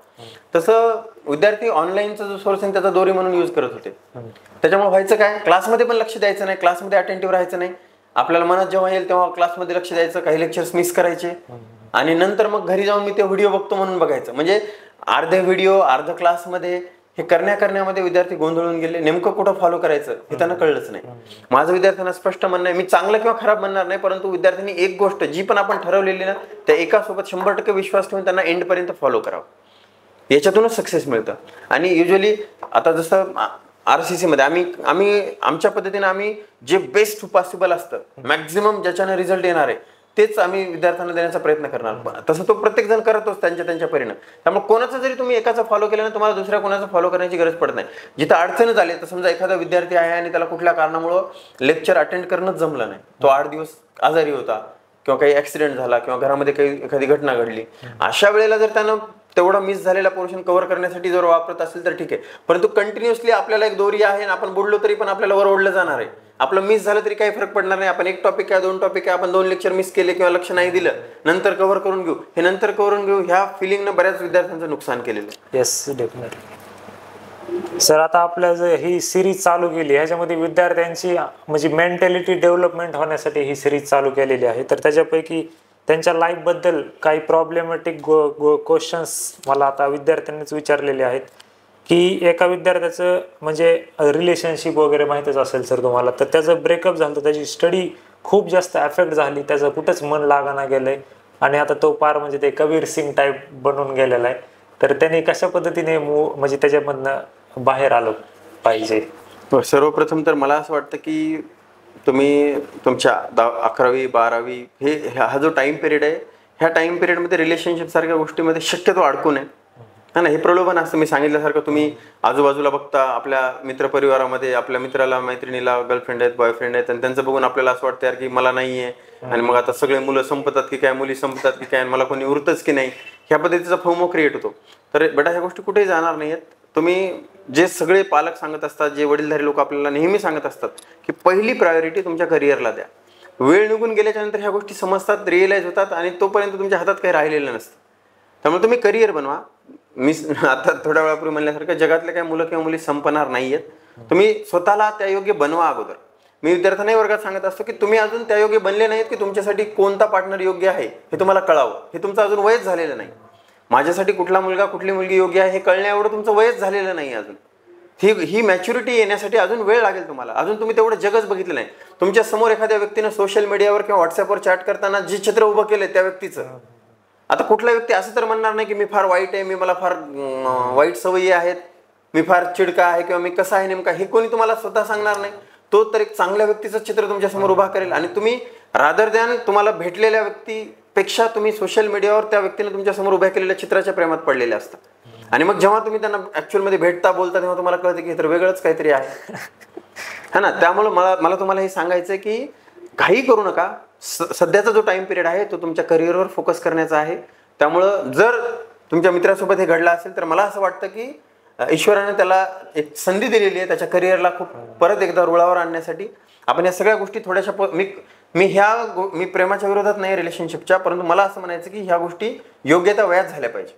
तसं विद्यार्थी ऑनलाईनचा जो सोर्स आहे त्याचा दोरी म्हणून यूज करत होते. त्याच्यामुळे व्हायचं काय, क्लासमध्ये पण लक्ष द्यायचं नाही, क्लासमध्ये अटेंटिव्ह राहायचं नाही. आपल्याला मनात जेव्हा येईल तेव्हा क्लासमध्ये लक्ष द्यायचं, काही लेक्चर्स मिस करायचे आणि नंतर मग घरी जाऊन मी ते व्हिडिओ बघतो म्हणून बघायचं. म्हणजे अर्धे व्हिडिओ अर्ध क्लासमध्ये हे करण्यामध्ये विद्यार्थी गोंधळून गेले. नेमकं कुठं फॉलो करायचं हे त्यांना कळलंच नाही. माझं विद्यार्थ्यांना स्पष्ट म्हणणं आहे, मी चांगलं किंवा खराब म्हणणार नाही, परंतु विद्यार्थ्यांनी एक गोष्ट जी पण आपण ठरवलेली ना त्या एकासोबत 100% विश्वास ठेवून त्यांना एंडपर्यंत फॉलो करावं. याच्यातूनच सक्सेस मिळतं. आणि युजली आता जसं RCC मध्ये आम्ही आमच्या पद्धतीने आम्ही जे बेस्ट पॉसिबल असतं, मॅक्झिमम ज्याच्याने रिझल्ट येणार आहे तेच आम्ही विद्यार्थ्यांना देण्याचा प्रयत्न करणार. तसं तो प्रत्येक जण करतोच त्यांच्या परीनं. त्यामुळे कोणाचं जरी तुम्ही एकाचा फॉलो केलं ना, तुम्हाला दुसऱ्या कोणाचा फॉलो करण्याची गरज पडत नाही. जिथं अडचण झाली, तर समजा एखादा विद्यार्थी आहे आणि त्याला कुठल्या कारणामुळं लेक्चर अटेंड करणंच जमलं नाही, तो 8 दिवस आजारी होता किंवा काही ऍक्सिडेंट झाला किंवा घरामध्ये काही एखादी घटना घडली, अशा वेळेला जर त्यानं तेवढा मिस झालेला पोर्शन कव्हर करण्यासाठी जर वापरत असेल तर ठीक आहे. परंतु कंटिन्युअसली आपल्याला एक दोरी आहे आणि आपण बुडलो तरी पण आपल्याला वर ओढलं जाणार आहे, आपलं मिस झालं तरी काही फरक पडणार नाही. आपण एक टॉपिक आहे 2 टॉपिक आहे, आपण 2 लेक्चर मिस केले किंवा लक्ष नाही दिलं, नंतर कव्हर करून घेऊ, हे नंतर करून घेऊ, ह्या फिलिंगनं बऱ्याच विद्यार्थ्यांचं नुकसान केलेलं आहे. Yes, definitely. सर, आता आपल्या ही सिरीज चालू केली, ह्याच्यामध्ये विद्यार्थ्यांची म्हणजे मेंटॅलिटी डेव्हलपमेंट होण्यासाठी ही सिरीज चालू केलेली आहे. तर त्याच्यापैकी त्यांच्या लाईफबद्दल काही प्रॉब्लेमॅटिक क्वेश्चन्स मला आता विद्यार्थ्यांनीच विचारलेले आहेत. की एका विद्यार्थ्याचं म्हणजे रिलेशनशिप वगैरे माहीतच असेल सर तुम्हाला, तर त्याचं ब्रेकअप झालं, तर त्याची स्टडी खूप जास्त अफेक्ट झाली, त्याचं कुठंच मन लागना गेलंय आणि आता तो पार म्हणजे ते कबीर सिंग टाईप बनून गेलेला आहे. तर त्याने कशा पद्धतीने म्हणजे त्याच्यामधनं बाहेर आलं पाहिजे? सर्वप्रथम तर मला असं वाटतं की तुम्ही तुमच्या 11वी 12वी हा जो टाइम पिरियड आहे, ह्या टाइम पिरियडमध्ये रिलेशनशिप सारख्या गोष्टीमध्ये शक्यतो अडकू नये. हा ना, हे प्रलोभन असतं. मी सांगितल्यासारखं तुम्ही आजूबाजूला बघता आपल्या मित्रपरिवारामध्ये आपल्या मित्राला मैत्रिणीला गर्लफ्रेंड आहेत, बॉयफ्रेंड आहेत, आणि त्यांचं बघून आपल्याला असं वाटतं यार की मला नाहीये, आणि मग आता सगळे मुलं संपतात की काय, मुली संपतात की काय, मला कोणी उरतच की नाही, ह्या पद्धतीचा फोमो क्रिएट होतो. तर बेटा ह्या गोष्टी कुठेही जाणार नाहीयेत. तुम्ही जे सगळे पालक सांगत असतात, जे वडीलधारी लोक आपल्याला नेहमी सांगत असतात की पहिली प्रायोरिटी तुमच्या करिअरला द्या. वेळ निघून गेल्याच्या नंतर ह्या गोष्टी समजतात, रिअलाइज होतात, आणि तोपर्यंत तुमच्या हातात काही राहिलेलं नसतं. त्यामुळे तुम्ही करिअर बनवा. मी आता थोड्या वेळापूर्वी म्हणल्यासारखं जगातले काही मुलं किंवा मुली संपणार नाहीयेत. तुम्ही स्वतःला त्या योग्य बनवा अगोदर. मी विद्यार्थ्यांनाही वर्गात सांगत असतो की तुम्ही अजून त्या योग्य बनले नाहीत की तुमच्यासाठी कोणता पार्टनर योग्य आहे हे तुम्हाला कळावं. हे तुमचं अजून वयच झालेलं नाही. माझ्यासाठी कुठला मुलगा कुठली मुलगी योग्य आहे हे कळण्या एवढं तुमचं वयच झालेलं नाही अजून. ही मॅच्युरिटी येण्यासाठी अजून वेळ लागेल तुम्हाला. अजून तुम्ही तेवढं जगच बघितलं नाही. तुमच्या समोर एखाद्या व्यक्तीनं सोशल मीडियावर किंवा व्हॉट्सअपवर चॅट करताना जे चित्र उभं केलंय त्या व्यक्तीचं, आता कुठला व्यक्ती असं तर म्हणणार नाही की मी फार वाईट आहे, मला फार वाईट सवयी आहेत, मी फार चिडका आहे किंवा मी कसा आहे नेमका, हे कोणी तुम्हाला स्वतः सांगणार नाही. तो तर एक चांगल्या व्यक्तीचं चित्र तुमच्या समोर उभा करेल. आणि तुम्ही रादर दॅन तुम्हाला भेटलेल्या व्यक्ती पेक्षा तुम्ही सोशल मीडियावर त्या व्यक्तीने तुमच्या समोर उभ्या केलेल्या चित्राच्या प्रेमात पडलेले असतात आणि मग जेव्हा तुम्ही त्यांना ऍक्च्युअल मध्ये भेटता बोलता तेव्हा तुम्हाला कळतं की हे तर वेगळंच काहीतरी आहे है ना. त्यामुळे मला तुम्हाला हे सांगायचं की घाई करू नका. सध्याचा जो टाइम पिरियड आहे तो तुमच्या करिअरवर फोकस करण्याचा आहे. त्यामुळं जर तुमच्या मित्रासोबत हे घडलं असेल तर मला असं वाटतं की ईश्वराने त्याला एक संधी दिलेली आहे त्याच्या करिअरला खूप परत एकदा रुळावर आणण्यासाठी. आपण या सगळ्या गोष्टी थोड्याशा मी प्रेमाच्या विरोधात नाही रिलेशनशिपच्या, परंतु मला असं म्हणायचं की ह्या गोष्टी योग्य त्या वयात झाल्या पाहिजे.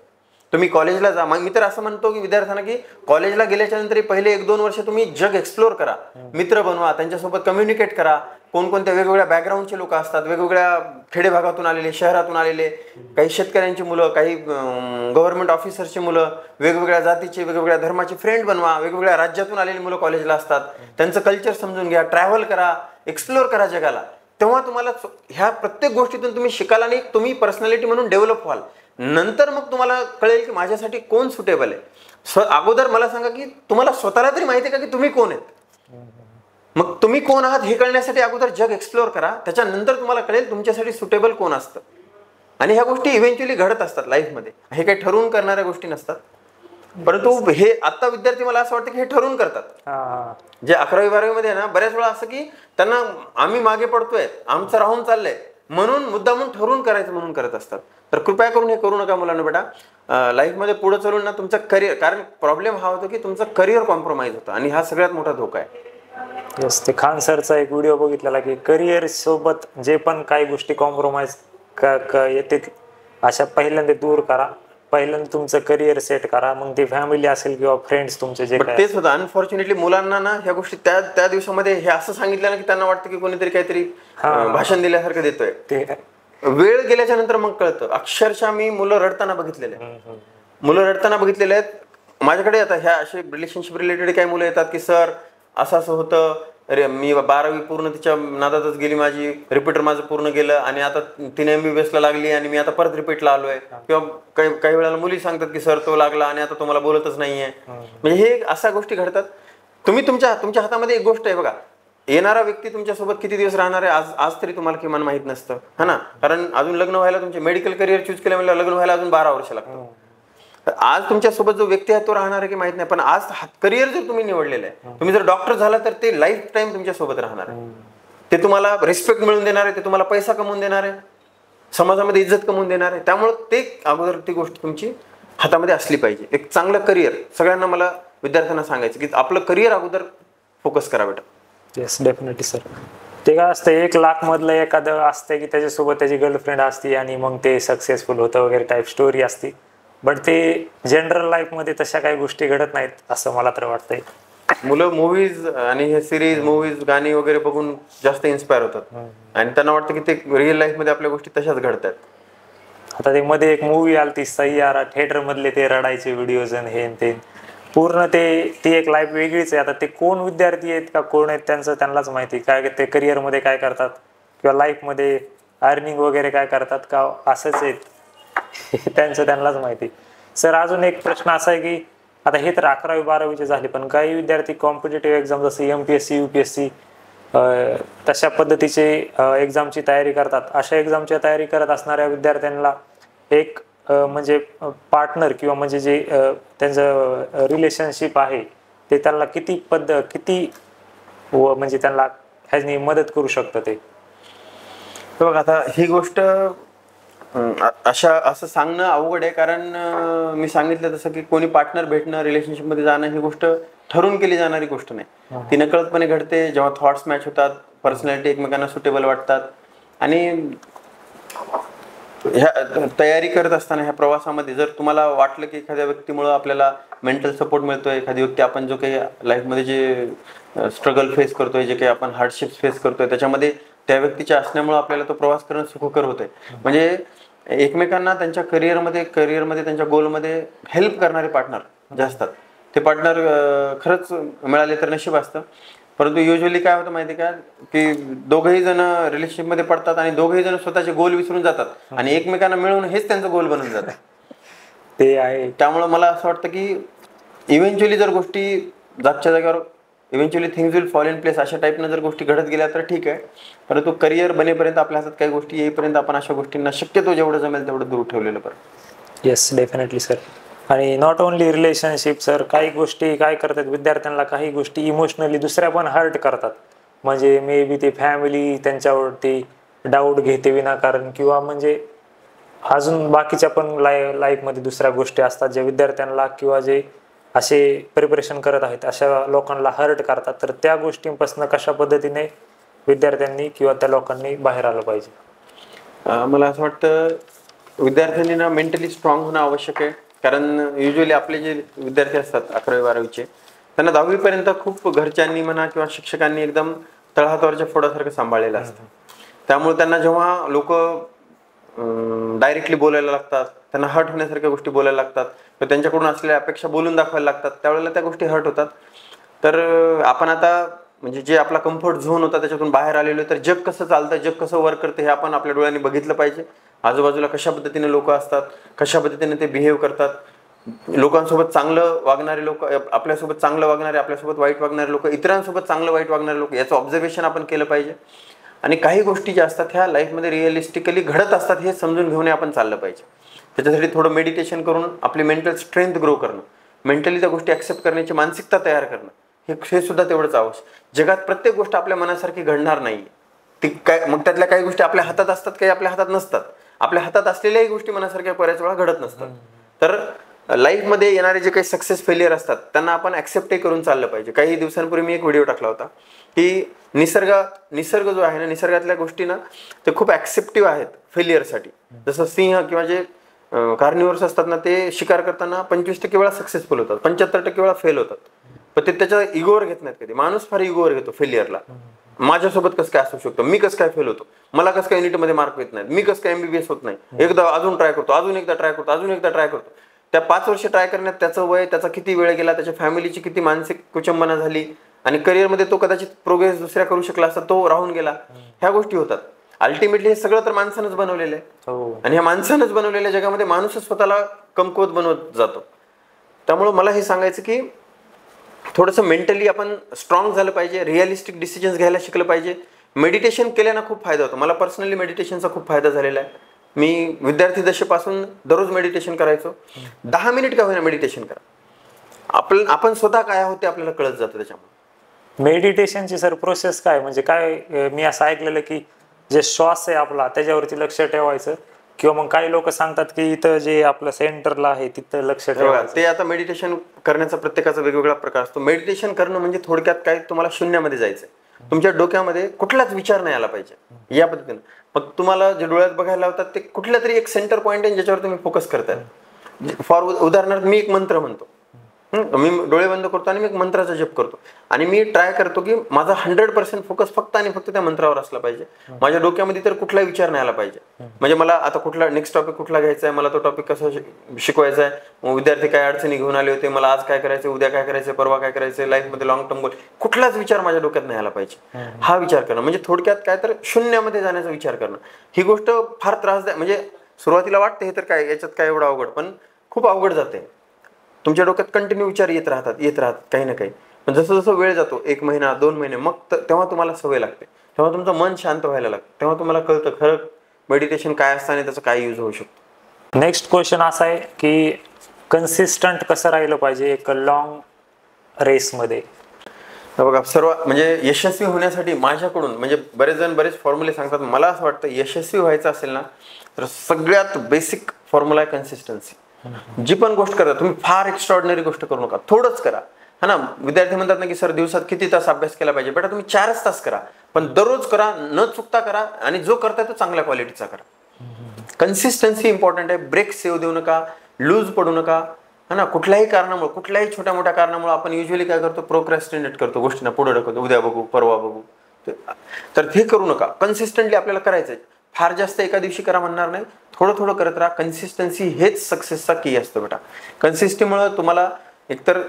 तुम्ही कॉलेजला जा. मी तर असं म्हणतो की विद्यार्थ्यांना की कॉलेजला गेल्याच्या नंतर पहिले 1-2 वर्ष तुम्ही जग एक्सप्लोर करा, मित्र बनवा, त्यांच्यासोबत कम्युनिकेट करा. कोणकोणत्या वेगवेगळ्या बॅकग्राऊंडचे लोक असतात, वेगवेगळ्या खेडे भागातून आलेले, शहरातून आलेले, काही शेतकऱ्यांची मुलं, काही गव्हर्नमेंट ऑफिसरची मुलं, वेगवेगळ्या जातीचे वेगवेगळ्या धर्माचे फ्रेंड बनवा. वेगवेगळ्या राज्यातून आलेली मुलं कॉलेजला असतात, त्यांचं कल्चर समजून घ्या, ट्रॅव्हल करा, एक्सप्लोर करा जगाला. तेव्हा तुम्हाला ह्या प्रत्येक गोष्टीतून तुम्ही शिकाल आणि तुम्ही पर्सनॅलिटी म्हणून डेव्हलप व्हाल. नंतर मग तुम्हाला कळेल की माझ्यासाठी कोण सुटेबल आहे. अगोदर मला सांगा की तुम्हाला स्वतःला तरी माहिती आहे का की तुम्ही कोण आहेत. मग तुम्ही कोण आहात हे कळण्यासाठी अगोदर जग एक्सप्लोर करा, त्याच्यानंतर तुम्हाला कळेल तुमच्यासाठी सुटेबल कोण असतं. आणि ह्या गोष्टी इव्हेंच्युअली घडत असतात लाईफमध्ये. हे काही ठरवून करणाऱ्या गोष्टी नसतात, परंतु हे आता विद्यार्थी मला असं वाटतं की हे ठरवून करतात. जे 11वी-12वी मध्ये ना बऱ्याच वेळा असं की त्यांना आम्ही मागे पडतोय, आमचं राहून चाललंय म्हणून मुद्दामून ठरवून करायचं म्हणून करत असतात. तर कृपया करून हे करू नका मुलांना. बेटा लाईफमध्ये पुढे चालून ना तुमचं करिअर, कारण प्रॉब्लेम हा होतो की तुमचं करिअर कॉम्प्रोमाइज होतं आणि हा सगळ्यात मोठा धोका आहे. येस, ते खान सरचा एक व्हिडिओ बघितलेला की करिअर सोबत जे पण काही गोष्टी कॉम्प्रोमाइज येते अशा पहिल्यांदा दूर करा. पहिल्यांदा तुमचं करिअर सेट करा, मग ते फॅमिली असेल किंवा फ्रेंड्स तुमचे जे काय. तेच होतं अनफॉर्च्युनेटली मुलांना ना ह्या गोष्टी त्या दिवसामध्ये हे असं सांगितलं ना की त्यांना वाटतं की कोणीतरी काहीतरी भाषण दिल्यासारखं देतोय. ते वेळ गेल्याच्या नंतर मग कळतं. अक्षरशः मी मुलं रडताना बघितलेले आहेत माझ्याकडे. आता ह्या असे रिलेशनशिप रिलेटेड काही मुलं येतात की सर असं असं होतं, अरे मी 12वी पूर्ण तिच्या नादातच गेली, माझी रिपीटर माझं पूर्ण गेलं आणि आता 3 MBBS ला लागली आणि मी आता परत रिपीटला आलोय. किंवा काही वेळेला मुली सांगतात की सर तो लागला आणि आता तो मला बोलतच नाहीये. म्हणजे हे अशा गोष्टी घडतात. तुम्ही तुमच्या हातामध्ये एक गोष्ट आहे बघा, येणारा व्यक्ती तुमच्यासोबत किती दिवस राहणार आहे आज तरी तुम्हाला किमान माहित नसतं है ना. कारण अजून लग्न व्हायला, तुमचे मेडिकल करिअर चूज केलं म्हणजे लग्न व्हायला अजून 12 वर्ष लागतं. आज तुमच्यासोबत जो व्यक्ती आहे तो राहणार आहे की माहित नाही, पण आज करिअर जर तुम्ही निवडलेलं आहे, तुम्ही जर डॉक्टर झाला तर ते लाईफ टाइम तुमच्या सोबत राहणार आहे. ते तुम्हाला रिस्पेक्ट मिळवून देणार आहे, ते तुम्हाला पैसा कमवून देणार आहे, समाजामध्ये इज्जत कमवून देणार आहे. त्यामुळे ते अगोदर ती गोष्ट तुमची हातामध्ये असली पाहिजे. एक चांगलं करिअर सगळ्यांना, मला विद्यार्थ्यांना सांगायचं की आपलं करिअर अगोदर फोकस करा बेटा. Yes, definitely sir. ते काय असतं 1 लाख मधलं एखादं असतं की त्याच्यासोबत त्याची गर्लफ्रेंड असते आणि मग ते सक्सेसफुल होतं वगैरे टाईप स्टोरी असते. बट ते जनरल लाईफमध्ये तशा काही गोष्टी घडत नाहीत असं मला तर वाटतंय. मुलं मूवीज आणि हे सिरीज, मूवीज, गाणी वगैरे बघून जास्त इन्स्पायर होतात आणि त्यांना वाटतं की ते रिअल लाईफ मध्ये आपल्या गोष्टी तशाच घडतात. आता ते मध्ये एक मूवी आलती सय्यारा, थिएटर मधले ते रडायचे व्हिडिओज आणि हे ते पूर्ण ती एक लाईफ वेगळीच आहे. आता ते कोण विद्यार्थी आहेत का कोण आहेत त्यांनाच माहिती, काय ते करिअरमध्ये काय करतात किंवा लाईफमध्ये अर्निंग वगैरे काय करतात का असंच आहेत त्यांनाच माहिती. सर अजून एक प्रश्न असा आहे की आता हे तर 11वी-12वीचे झाले, पण काही विद्यार्थी कॉम्पिटेटिव्ह एक्झाम जसं MPSC UPSC तशा पद्धतीचे एक्झामची तयारी करतात. अशा एक्झामची तयारी करत असणाऱ्या विद्यार्थ्यांना एक म्हणजे पार्टनर किंवा म्हणजे जे त्यांचं रिलेशनशिप आहे ते त्यांना किती म्हणजे त्यांना ह्यानी मदत करू शकतं ते. बघा आता ही गोष्ट असं सांगणं अवघड आहे, कारण मी सांगितलं तसं की कोणी पार्टनर भेटणं, रिलेशनशिप मध्ये जाणं ही गोष्ट ठरवून केली जाणारी गोष्ट नाही. ती नकळतपणे घडते जेव्हा थॉट्स मॅच होतात, पर्सनॅलिटी एकमेकांना सुटेबल वाटतात. आणि ह्या तयारी करत असताना ह्या प्रवासामध्ये जर तुम्हाला वाटलं की एखाद्या व्यक्तीमुळे आपल्याला मेंटल सपोर्ट मिळतोय, एखादी व्यक्ती आपण जो काही लाईफमध्ये जे स्ट्रगल फेस करतोय, जे काही आपण हार्डशिप्स फेस करतोय त्याच्यामध्ये त्या व्यक्तीच्या असण्यामुळे आपल्याला तो प्रवास करणं सुखकर होतोय. म्हणजे एकमेकांना त्यांच्या करिअरमध्ये त्यांच्या गोलमध्ये हेल्प करणारे पार्टनर जे असतात ते पार्टनर खरंच मिळाले तर नशीब असतं. परंतु युजली काय होतं माहिती का की दोघंही जण रिलेशनशिपमध्ये पडतात आणि दोघंही जण स्वतःचे गोल विसरून जातात आणि एकमेकांना मिळून हेच त्यांचं गोल बनून जातं. ते आहे. त्यामुळे मला असं वाटतं की इव्हेंच्युअली जर गोष्टी जागच्या जागेवर eventually things will fall in place अशा टाईपनं जर गोष्टी घडत गेल्या तर ठीक आहे. परंतु करिअर बनेपर्यंत आपल्या हातात काही गोष्टी येईपर्यंत आपण अशा गोष्टींना शक्यतो जेवढं जमेल तेवढं दूर ठेवलेलं बरं. Yes, definitely sir. आणि नॉट ओन्ली रिलेशनशिप सर, काही गोष्टी काय करतात विद्यार्थ्यांना, काही गोष्टी इमोशनली दुसऱ्या पण हर्ट करतात. म्हणजे मे बी ते फॅमिली त्यांच्यावरती डाऊट घेते विनाकारण, किंवा म्हणजे अजून बाकीच्या पण लाईफमध्ये दुसऱ्या गोष्टी असतात ज्या विद्यार्थ्यांना किंवा जे असे प्रिपरेशन करत आहेत अशा लोकांना हर्ट करतात. तर त्या गोष्टींपासून कशा पद्धतीने विद्यार्थ्यांनी किंवा त्या लोकांनी बाहेर आलं पाहिजे? मला असं वाटतं विद्यार्थ्यांनी ना मेंटली स्ट्रॉंग होणं आवश्यक आहे. कारण युजली आपले जे विद्यार्थी असतात 11वी-12वीचे, त्यांना 10वीपर्यंत खूप घरच्यांनी म्हणा किंवा शिक्षकांनी एकदम तळहातावरच्या फोडासारखं सांभाळलेलं असतं. त्यामुळे त्यांना जेव्हा लोक डायरेक्टली बोलायला लागतात, त्यांना हर्ट होण्यासारख्या गोष्टी बोलायला लागतात, तर त्यांच्याकडून असलेल्या अपेक्षा बोलून दाखवायला लागतात, त्यावेळेला त्या गोष्टी हर्ट होतात. तर आपण आता म्हणजे जे आपला कम्फर्ट झोन होता त्याच्यातून बाहेर आलेलो, तर जग कसं चालतं, जग कसं वर्क करतं हे आपण आपल्या डोळ्यांनी बघितलं पाहिजे. आजूबाजूला कशा पद्धतीने लोक असतात, कशा पद्धतीने ते बिहेव करतात, लोकांसोबत चांगलं वागणारे लोक, आपल्यासोबत चांगलं वागणारे, आपल्यासोबत वाईट वागणारे लोक, इतरांसोबत चांगलं वाईट वागणारे लोक, याचं ऑब्झर्वेशन आपण केलं पाहिजे. आणि काही गोष्टी ज्या असतात ह्या लाईफमध्ये रिअलिस्टिकली घडत असतात हे समजून घेऊन आपण चाललं पाहिजे. त्याच्यासाठी थोडं मेडिटेशन करून आपली मेंटल स्ट्रेंथ ग्रो करणं, मेंटली त्या गोष्टी ॲक्सेप्ट करण्याची मानसिकता तयार करणं, हे सुद्धा तेवढंच आवश्यक. जगात प्रत्येक गोष्ट आपल्या मनासारखी घडणार नाही. ती काय मग त्यातल्या काही गोष्टी आपल्या हातात असतात, काही आपल्या हातात नसतात. आपल्या हातात असलेल्याही गोष्टी मनासारख्या बऱ्याच वेळा घडत नसतात. तर लाईफमध्ये येणारे जे काही सक्सेस फेलियर असतात त्यांना आपण ॲक्सेप्टही करून चाललं पाहिजे. काही दिवसांपूर्वी मी एक व्हिडिओ टाकला होता की निसर्ग जो आहे ना, निसर्गातल्या गोष्टी ना ते खूप ॲक्सेप्टिव्ह आहेत फेलियरसाठी. जसं सिंह किंवा जे कार्निव्हर्स असतात ना, ते शिकार करताना 25% वेळा सक्सेसफुल होतात, 75% वेळा फेल होतात. पण ते त्याच्या इगोवर घेत नाहीत कधी. माणूस फार इगोवर घेतो फेलियरला. माझ्यासोबत कसं काय असू शकतो, मी कसं काय फेल होतो, मला कसं काय युनिटमध्ये मार्क येत नाहीत, मी कसं काय MBBS होत नाही, एकदा अजून ट्राय करतो, अजून एकदा ट्राय करतो, अजून एकदा ट्राय करतो. त्या 5 वर्ष ट्राय करण्यात त्याचं वय, त्याचा किती वेळ गेला, त्याच्या फॅमिलीची किती मानसिक कुचंबना झाली, आणि करिअरमध्ये तो कदाचित प्रोग्रेस दुसऱ्या करू शकला असता, तो राहून गेला. ह्या गोष्टी होतात. अल्टिमेटली हे सगळं तर माणसानंच बनवलेलं आहे. आणि ह्या माणसानंच बनवलेल्या जगामध्ये माणूसच स्वतःला कमकुवत बनवत जातो. त्यामुळं मला हे सांगायचं की थोडंसं मेंटली आपण स्ट्रॉंग झालं पाहिजे, रिअलिस्टिक डिसिजन्स घ्यायला शिकलं पाहिजे. मेडिटेशन केल्यानं खूप फायदा होतो. मला पर्सनली मेडिटेशनचा खूप फायदा झालेला आहे. मी विद्यार्थी दशेपासून दररोज मेडिटेशन करायचो. 10 मिनिट का होईना मेडिटेशन करा. आपण स्वतः काय आहोत ते आपल्याला कळत जातं. त्याच्यामुळे मेडिटेशनची सर प्रोसेस काय, म्हणजे काय? मी असं ऐकलेलं की जे श्वास आहे आपला त्याच्यावरती लक्ष ठेवायचं, किंवा मग काही लोक सांगतात की इथं जे आपलं सेंटरला आहे तिथं लक्ष ठेवायचं. ते आता मेडिटेशन करण्याचा प्रत्येकाचा वेगवेगळा प्रकार असतो. मेडिटेशन करणं म्हणजे थोडक्यात काय, तुम्हाला शून्यामध्ये जायचंय. तुमच्या डोक्यामध्ये कुठलाच विचार नाही आला पाहिजे या पद्धतीनं. मग तुम्हाला जे डोळ्यात बघायला लावतात ते कुठल्या तरी एक सेंटर पॉईंट आहे ज्याच्यावर तुम्ही फोकस करताय. फॉर उदाहरणार्थ मी एक मंत्र म्हणतो, मी डोळे बंद करतो आणि मी एक मंत्राचा जप करतो, आणि मी ट्राय करतो की माझा 100% फोकस फक्त आणि फक्त त्या मंत्रावर असला पाहिजे. माझ्या डोक्यामध्ये तर कुठलाही विचार नाही आला पाहिजे. म्हणजे मला आता कुठला नेक्स्ट टॉपिक कुठला घ्यायचा आहे, मला तो टॉपिक कसा शिकवायचा आहे, विद्यार्थी काय अडचणी घेऊन आले होते, मला आज काय करायचं, उद्या काय करायचं, परवा काय करायचं, लाईफमध्ये लॉंग टर्म गोल, कुठलाच विचार माझ्या डोक्यात नाही आला पाहिजे. हा विचार करणं म्हणजे थोडक्यात काय तर शून्यामध्ये जाण्याचा विचार करणं. ही गोष्ट फार त्रासदायक, म्हणजे सुरुवातीला वाटते हे तर काय याच्यात काय एवढं अवघड, पण खूप अवघड जाते. तुमच्या डोक्यात कंटिन्यू विचार येत राहतात काही ना काही. पण जसं जसं वेळ जातो, 1 महिना 2 महिने, मग तेव्हा तुम्हाला सवय लागते, तेव्हा तुमचं मन शांत व्हायला लागतं, तेव्हा तुम्हाला कळतं खरं मेडिटेशन काय असतं आणि त्याचा काय यूज होऊ शकतो. नेक्स्ट क्वेश्चन असा आहे की कन्सिस्टंट कसं राहिलं पाहिजे एक लॉंग रेसमध्ये? बघा, म्हणजे यशस्वी होण्यासाठी माझ्याकडून म्हणजे बरेच जण बरेच फॉर्म्युले सांगतात. मला असं वाटतं यशस्वी व्हायचं असेल ना तर सगळ्यात बेसिक फॉर्म्युला आहे कन्सिस्टन्सी. जी पण गोष्ट करता तुम्ही फार एक्स्ट्रॉर्डिनरी गोष्ट करू नका, थोडंच करा. हा ना, विद्यार्थी म्हणतात ना की सर दिवसात किती तास अभ्यास केला पाहिजे. बेटा तुम्ही 4च तास करा, पण दररोज करा, न चुकता करा, आणि जो करताय तो चांगल्या क्वालिटीचा करा. कन्सिस्टन्सी इम्पॉर्टंट आहे. ब्रेक्स येऊ देऊ नका, लूज पडू नका. हा ना, कुठल्याही कारणामुळे, कुठल्याही छोट्या मोठ्या कारणामुळे आपण युजली काय करतो, प्रोक्रॅस्टिनेट करतो, गोष्टींना पुढे ढकलतो, उद्या बघू, परवा बघू. तर ते करू नका. कन्सिस्टंटली आपल्याला करायचंय. फार जास्त एका दिवशी करा म्हणणार नाही, थोडं थोडं करत राहा. कन्सिस्टन्सी हेच सक्सेसचा की असतो बेटा. कन्सिस्टन्सीमुळे तुम्हाला एकतर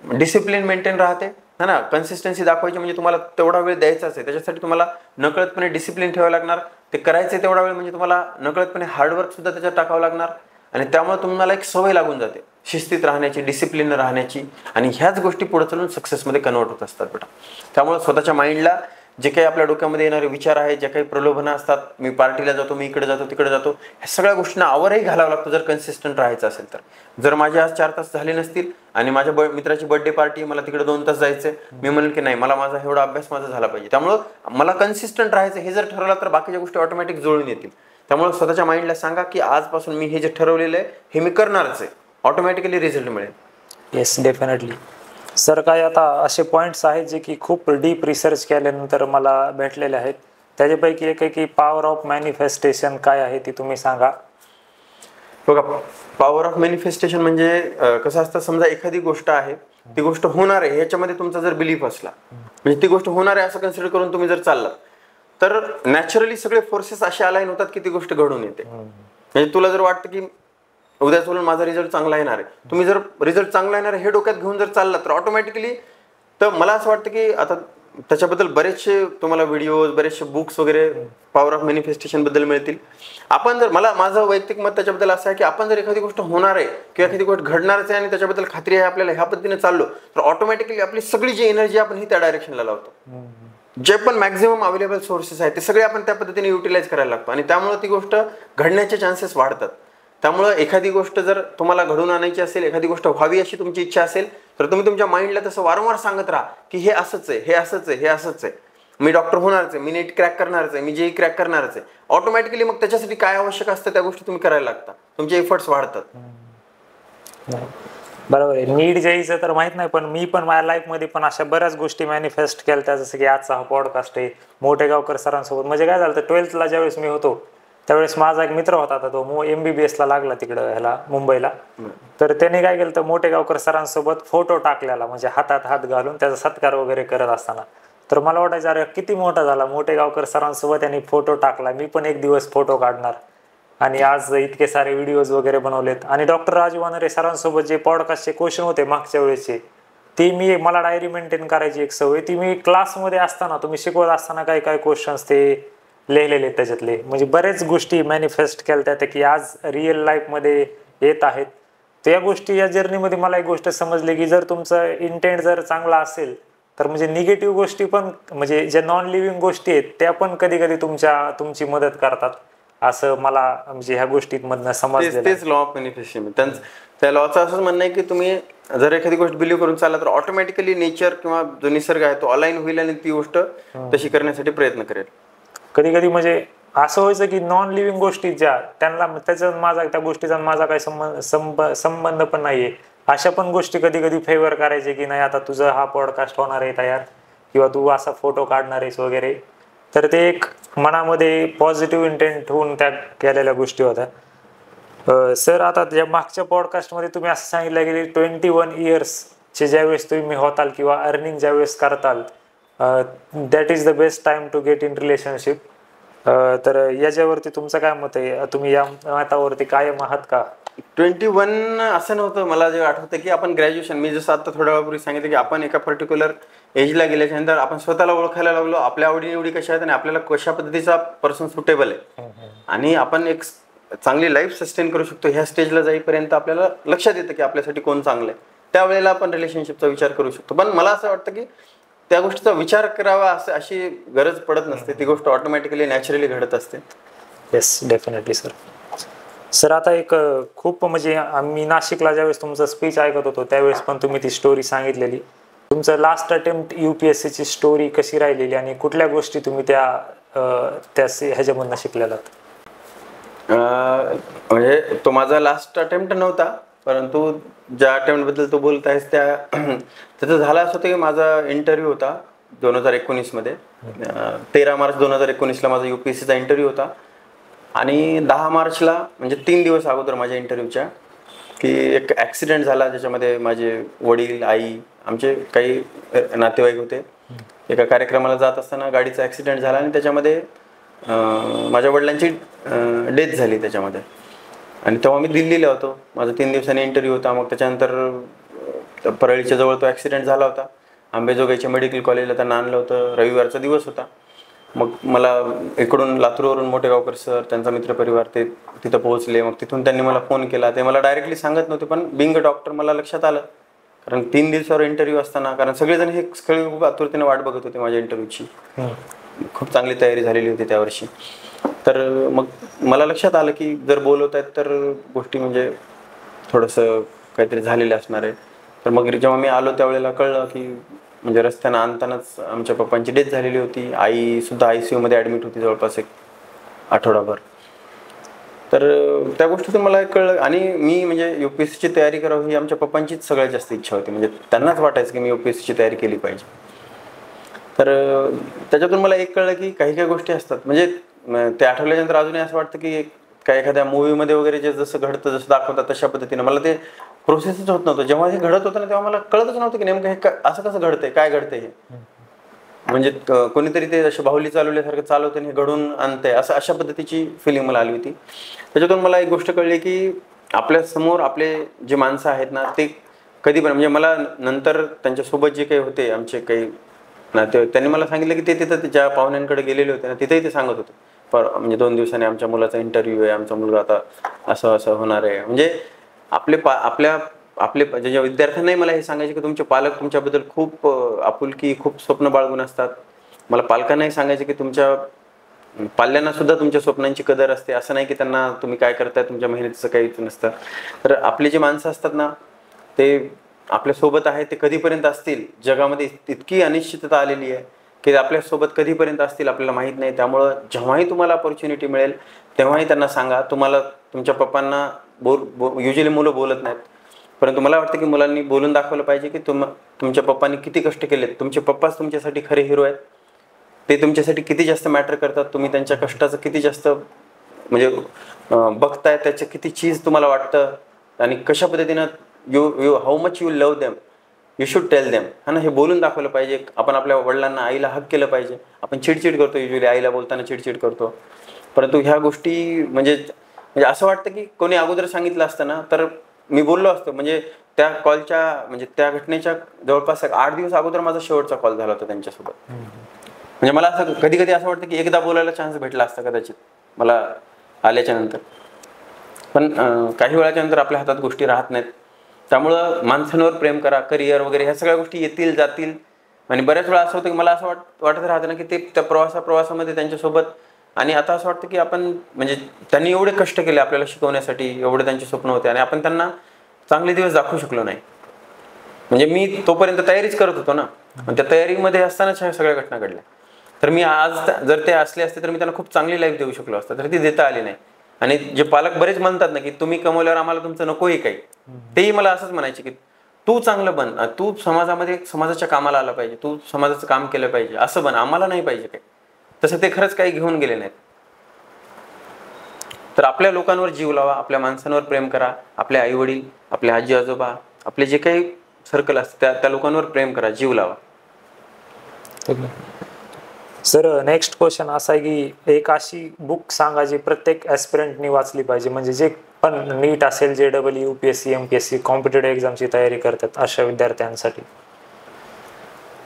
डिसिप्लिन मेंटेन राहते. है ना, कन्सिस्टन्सी दाखवायची म्हणजे तुम्हाला तेवढा वेळ द्यायचाच आहे, त्याच्यासाठी तुम्हाला नकळतपणे डिसिप्लिन ठेवावं लागणार. ते करायचं तेवढा वेळ म्हणजे तुम्हाला नकळतपणे हार्डवर्क सुद्धा त्याच्यात टाकावं लागणार, आणि त्यामुळे तुम्हाला एक सवय लागून जाते. शिस्तीत राहण्याची, डिसिप्लिन राहण्याची, आणि ह्याच गोष्टी पुढे चालून सक्सेसमध्ये कन्वर्ट होत असतात बेटा. त्यामुळे स्वतःच्या माइंडला जे काही आपल्या डोक्यामध्ये येणारे विचार आहेत, जे काही प्रलोभनं असतात, मी पार्टीला जातो, मी इकडे जातो, तिकडे जातो, ह्या सगळ्या गोष्टींना आवरही घालावं लागतं जर कन्सिस्टंट राहायचं असेल तर. जर माझे आज 4 तास झाले नसतील आणि माझ्या मित्राची बर्थडे पार्टी, मला तिकडे 2 तास जायचंय, मी म्हणेल की नाही, मला माझा एवढा अभ्यास माझा झाला पाहिजे. त्यामुळं मला कन्सिस्टंट राहायचं हे जर ठरवलं तर बाकीच्या गोष्टी ऑटोमॅटिक जुळून येतील. त्यामुळे स्वतःच्या माइंडला सांगा की आजपासून मी हे जे ठरवलेलं आहे हे मी करणारच आहे, ऑटोमॅटिकली रिझल्ट मिळेल. Yes, definitely. सर, काय आता असे पॉईंट्स आहेत जे की खूप डीप रिसर्च केल्यानंतर मला भेटलेले आहेत, त्याच्यापैकी एक आहे की पॉवर ऑफ मॅनिफेस्टेशन काय आहे ती तुम्ही सांगा. बघा, पॉवर ऑफ मॅनिफेस्टेशन म्हणजे कसं असतं, समजा एखादी गोष्ट आहे, ती गोष्ट होणार आहे ह्याच्यामध्ये तुमचा जर बिलीफ असला, म्हणजे ती गोष्ट होणार आहे असं कन्सिडर करून तुम्ही जर चाललात, तर नॅचरली सगळे फोर्सेस असे अलाइन होतात की ती गोष्ट घडून येते. म्हणजे तुला जर वाटतं की उद्या चलून माझा रिझल्ट चांगला येणार आहे, तुम्ही जर रिझल्ट चांगला येणार आहे हे डोक्यात घेऊन जर चाललात तर ऑटोमॅटिकली, तर मला असं वाटतं की आता त्याच्याबद्दल बरेचसे तुम्हाला व्हिडिओज, बरेचसे बुक्स वगैरे पॉवर ऑफ मॅनिफेस्टेशन बद्दल मिळतील. आपण जर, माझं वैयक्तिक मत त्याच्याबद्दल असं आहे की आपण जर एखादी गोष्ट होणार आहे किंवा एखादी गोष्ट घडणारच आहे आणि त्याच्याबद्दल खात्री आहे आपल्याला, ह्या पद्धतीने चाललो तर ऑटोमॅटिकली आपली सगळी जी एनर्जी आपण ही त्या डायरेक्शनला लावतो. जे पण मॅक्झिमम अवेलेबल सोर्सेस आहेत ते सगळे आपण त्या पद्धतीने युटिलाइज करायला लागतो आणि त्यामुळे ती गोष्ट घडण्याचे चान्सेस वाढतात. त्यामुळे एखादी गोष्ट जर तुम्हाला घडून आणायची असेल, एखादी गोष्ट व्हावी अशी तुमची इच्छा असेल, तर तुम्ही तुमच्या माइंडला तसं वारंवार सांगत राहा की हे असंच आहे, हे असंच आहे, हे असंच आहे, मी डॉक्टर होणारच आहे, मी नीट क्रॅक करणारच आहे, मी जेई क्रॅक करणारच आहे. ऑटोमॅटिकली मग त्याच्यासाठी काय आवश्यक असतं त्या गोष्टी तुम्ही करायला लागता, तुमचे एफर्ट्स वाढतात. बरोबर आहे. नीट जेईचं तर माहित नाही, पण मी पण माझ्या लाईफमध्ये पण अशा बऱ्याच गोष्टी मॅनिफेस्ट केल्या, जसं की आजचा हा पॉडकास्ट आहे, मोठेगावकर सरांसोबत. म्हणजे काय झालं, 12th ज्यावेळेस मी होतो त्यावेळेस माझा एक मित्र होता, तो MBBS ला लागला तिकडं ह्याला मुंबईला. तर त्याने काय केलं, तर मोठेगावकर सरांसोबत फोटो टाकलेला, म्हणजे हातात हात घालून त्याचा सत्कार वगैरे करत असताना. तर मला वाटायचं अरे किती मोठा झाला, मोठेगावकर सरांसोबत त्यांनी फोटो टाकला, मी पण एक दिवस फोटो काढणार. आणि आज इतके सारे व्हिडिओज वगैरे बनवलेत. आणि डॉक्टर राजू वानरे सरांसोबत जे पॉडकास्टचे क्वेश्चन होते मागच्या वेळेसचे, ते मला डायरी मेंटेन करायची एक सवय, ती मी क्लासमध्ये असताना, तुम्ही शिकवत असताना काय काय क्वेश्चन्स ते लिहिलेले त्याच्यातले. म्हणजे बरेच गोष्टी मॅनिफेस्ट केल्या त्या की आज रिअल लाईफमध्ये येत आहेत. तर या गोष्टी, या जर्नीमध्ये मला एक गोष्ट समजली की जर तुमचं इंटेंट जर चांगला असेल तर म्हणजे निगेटिव्ह गोष्टी पण, म्हणजे ज्या नॉन लिव्हिंग गोष्टी आहेत त्या पण कधी कधी तुमची मदत करतात, असं मला म्हणजे ह्या गोष्टींमधनं समजलं. तेच लॉ ऑफ मॅनिफेस्टेशन. त्या लॉचं असंच म्हणणं आहे की तुम्ही जर एखादी गोष्ट बिलीव्ह करून चालला तर ऑटोमॅटिकली नेचर किंवा जो निसर्ग आहे तो अलाइन होईल आणि ती गोष्ट तशी करण्यासाठी प्रयत्न करेल. कधी कधी म्हणजे असं व्हायचं की नॉन लिव्हिंग गोष्टी ज्या त्यांना त्या गोष्टीचा माझा काही संबंध पण नाहीये, अशा पण गोष्टी कधी कधी फेवर करायचे की नाही आता तुझं हा पॉडकास्ट होणार आहे तयार, किंवा तू असा फोटो काढणार आहेस वगैरे. तर ते एक मनामध्ये पॉझिटिव्ह इंटेंट होऊन त्या केलेल्या गोष्टी होत्या. सर, आता ज्या मागच्या पॉडकास्टमध्ये तुम्ही असं सांगितलं की 21 इयर्सचे ज्यावेळेस तुम्ही होताल किंवा अर्निंग ज्यावेळेस करताल, that is the best time to get in relationship. तर याच्यावरती तुमचं काय मत आहे? तुम्ही या मतावरती कायम आहात का? 21 असं नव्हतं. मला जे आठवतं की आपण ग्रॅज्युएशन, मी जसं आता थोड्या वेळापूर्वी सांगितलं की आपण एका पर्टिक्युलर एजला गेल्याच्या नंतर आपण स्वतःला ओळखायला लागलो, आपल्या आवडीनिवडी कशा आहेत आणि आपल्याला कशा पद्धतीचा पर्सन सुटेबल आहे आणि आपण एक चांगली लाईफ सस्टेन करू शकतो, ह्या स्टेजला जाईपर्यंत आपल्याला लक्षात येतं की आपल्यासाठी कोण चांगलं आहे. त्यावेळेला आपण रिलेशनशिपचा विचार करू शकतो. पण मला असं वाटतं की त्या गोष्टीचा विचार करावा अशी गरज पडत नसते, ती गोष्ट ऑटोमॅटिकली नॅचरली घडत असते. Yes, definitely sir. सर, आता एक खूप म्हणजे आम्ही नाशिकला ज्यावेळेस तुमचं स्पीच ऐकत होतो त्यावेळेस पण तुम्ही ती स्टोरी सांगितलेली, तुमचं लास्ट अटेम्प्ट UPSCची स्टोरी कशी राहिलेली आणि कुठल्या गोष्टी तुम्ही त्या ह्याच्यामधनं शिकलेलात? म्हणजे तो माझा लास्ट अटेम्प्ट नव्हता, परंतु ज्या अटेम्प्टबद्दल तो बोलत आहेस त्याचं झालं असं होतं की माझा इंटरव्ह्यू होता 2019 मध्ये. 13 मार्च 2019ला माझा UPSCचा इंटरव्ह्यू होता आणि 10 मार्चला म्हणजे 3 दिवस अगोदर माझ्या इंटरव्ह्यूच्या की एक ॲक्सिडेंट झाला, ज्याच्यामध्ये माझे वडील, आई, आमचे काही नातेवाईक होते. एका कार्यक्रमाला जात असताना गाडीचा ॲक्सिडेंट झाला आणि त्याच्यामध्ये माझ्या वडिलांची डेथ झाली त्याच्यामध्ये. आणि तेव्हा मी दिल्लीला होतो, माझा 3 दिवसांनी इंटरव्ह्यू होता. मग त्याच्यानंतर परळीच्या जवळ तो ॲक्सिडेंट झाला होता. अंबेजोगाईच्या मेडिकल कॉलेजला त्यांना आणलं होतं. रविवारचा दिवस होता मग मला इकडून लातूरवरून मोठेगावकर सर, त्यांचा मित्रपरिवार ते तिथं पोहोचले. मग तिथून त्यांनी मला फोन केला. ते मला डायरेक्टली सांगत नव्हते, पण बिंग अ डॉक्टर मला लक्षात आलं. कारण 3 दिवसावर इंटरव्ह्यू असताना, कारण सगळेजण हे सगळे खूप आतुरतेने वाट बघत होते माझ्या इंटरव्ह्यूची. खूप चांगली तयारी झालेली होती त्या वर्षी. तर मग मला लक्षात आलं की जर बोलवत आहेत तर गोष्टी म्हणजे थोडंसं काहीतरी झालेलं असणार आहे. तर मग जेव्हा मी आलो त्यावेळेला कळलं की म्हणजे रस्त्यानं आणतानाच आमच्या पप्पांची डेथ झालेली होती. आई सुद्धा ICU मध्ये ॲडमिट होती जवळपास 1 आठवडाभर. तर त्या गोष्टीतून मला कळलं. आणि मी म्हणजे UPSCची तयारी करावी ही आमच्या पप्पांचीच सगळ्यात जास्त इच्छा होती. म्हणजे त्यांनाच वाटायचं की मी UPSCची तयारी केली पाहिजे. तर त्याच्यातून मला एक कळलं की काही काही गोष्टी असतात, म्हणजे ते आठवल्यानंतर अजूनही असं वाटतं की काय एखाद्या मूवीमध्ये वगैरे जे जसं घडतं, जसं दाखवतात तशा पद्धतीनं मला ते प्रोसेसच होत नव्हतं. जेव्हा हे घडत होतं ना तेव्हा मला कळतच नव्हतं की नेमकं हे असं कसं घडतंय, काय घडतंय हे. म्हणजे कोणीतरी ते अशी बाहुली चालवल्यासारखं चालवतं आणि हे घडून आणतंय, असं अशा पद्धतीची फिलिंग मला आली होती. त्याच्यातून मला एक गोष्ट कळली की आपल्या समोर आपले जे माणसं आहेत ना ते कधी पण, म्हणजे मला नंतर त्यांच्यासोबत जे काही होते आमचे काही ना, ते त्यांनी मला सांगितलं की ते तिथं ज्या पाहुण्यांकडे गेलेले होते ना तिथेही ते सांगत होते म्हणजे 2 दिवसांनी आमच्या मुलाचा इंटरव्ह्यू आहे, आमचा मुलगा आता असं असं होणार आहे. म्हणजे आपले ज्या विद्यार्थ्यांनाही मला हे सांगायचे की तुमचे पालक तुमच्याबद्दल खूप आपुलकी, खूप स्वप्न बाळगून असतात. मला पालकांनाही सांगायचे की तुमच्या पाल्यांना सुद्धा तुमच्या स्वप्नांची कदर असते. असं नाही की त्यांना तुम्ही काय करताय तुमच्या मेहनतीचं काहीच नसतं. तर आपली जी माणसं असतात ना ते आपल्या सोबत आहे ते कधीपर्यंत असतील, जगामध्ये इतकी अनिश्चितता आलेली आहे की आपल्यासोबत कधीपर्यंत असतील आपल्याला माहीत नाही. त्यामुळं जेव्हाही तुम्हाला अपॉर्च्युनिटी मिळेल तेव्हाही त्यांना सांगा. तुम्हाला तुमच्या पप्पांना युजली मुलं बोलत नाहीत, परंतु मला वाटतं की मुलांनी बोलून दाखवलं पाहिजे की तुमच्या पप्पांनी किती कष्ट केलेत. तुमचे पप्पाच तुमच्यासाठी खरे हिरो आहेत. ते तुमच्यासाठी किती जास्त मॅटर करतात. तुम्ही त्यांच्या कष्टाचं किती जास्त म्हणजे बघताय, त्याचं किती चीज तुम्हाला वाटतं आणि कशा पद्धतीनं you how much you love them, you should tell them. हा ना, हे बोलून दाखवलं पाहिजे. आपण आपल्या वडिलांना, आईला हक केलं पाहिजे. आपण चिडचिड करतो, युजली आईला बोलताना चिडचिड करतो. परंतु ह्या गोष्टी म्हणजे असं वाटतं की कोणी अगोदर सांगितलं असतं ना तर मी बोललो असतो. म्हणजे त्या कॉलच्या म्हणजे त्या घटनेच्या जवळपास 8 दिवस अगोदर माझा शेवटचा कॉल झाला होता त्यांच्यासोबत. म्हणजे मला असं कधी कधी असं वाटतं की एकदा बोलायला चान्स भेटला असता कदाचित मला आल्याच्या नंतर. पण काही वेळाच्या नंतर आपल्या हातात गोष्टी राहत नाहीत. त्यामुळं माणसांवर प्रेम करा, करिअर वगैरे ह्या सगळ्या गोष्टी येतील जातील. आणि बऱ्याच वेळा असं होतं की मला असं वाटत राहतं ना की ते त्या प्रवासामध्ये त्यांच्यासोबत. आणि आता असं वाटतं की आपण म्हणजे त्यांनी एवढे कष्ट केले आपल्याला शिकवण्यासाठी, एवढे त्यांचे स्वप्न होते आणि आपण त्यांना चांगले दिवस दाखवू शकलो नाही. म्हणजे मी तोपर्यंत तयारीच करत होतो ना, आणि त्या तयारीमध्ये असतानाच ह्या सगळ्या घटना घडल्या. तर मी आज जर ते असले असते तर मी त्यांना खूप चांगली लाईफ देऊ शकलो असतं, तर ती देता आली नाही. आणि जे पालक बरेच म्हणतात ना की तुम्ही कमवल्यावर आम्हाला तुमचं नकोही काही, तेही मला असंच म्हणायचे की तू चांगलं बन, तू समाजामध्ये समाजाच्या कामाला आला पाहिजे, तू समाजाचं काम केलं पाहिजे, असं बन, आम्हाला नाही पाहिजे काही. तसं ते खरंच काही घेऊन गेले नाहीत. तर आपल्या लोकांवर जीव लावा, आपल्या माणसांवर प्रेम करा, आपले आई वडील, आपले आजी आजोबा, आपले जे काही सर्कल असतं त्या लोकांवर प्रेम करा, जीव लावा. सर, नेक्स्ट क्वेश्चन असा आहे की एक अशी बुक सांगा जी प्रत्येक ॲस्पिरंटनी वाचली पाहिजे, म्हणजे जे पण नीट असेल, JEE, UPSC, MPSC कॉम्पिटेटिव्ह एक्झामची तयारी करतात अशा विद्यार्थ्यांसाठी.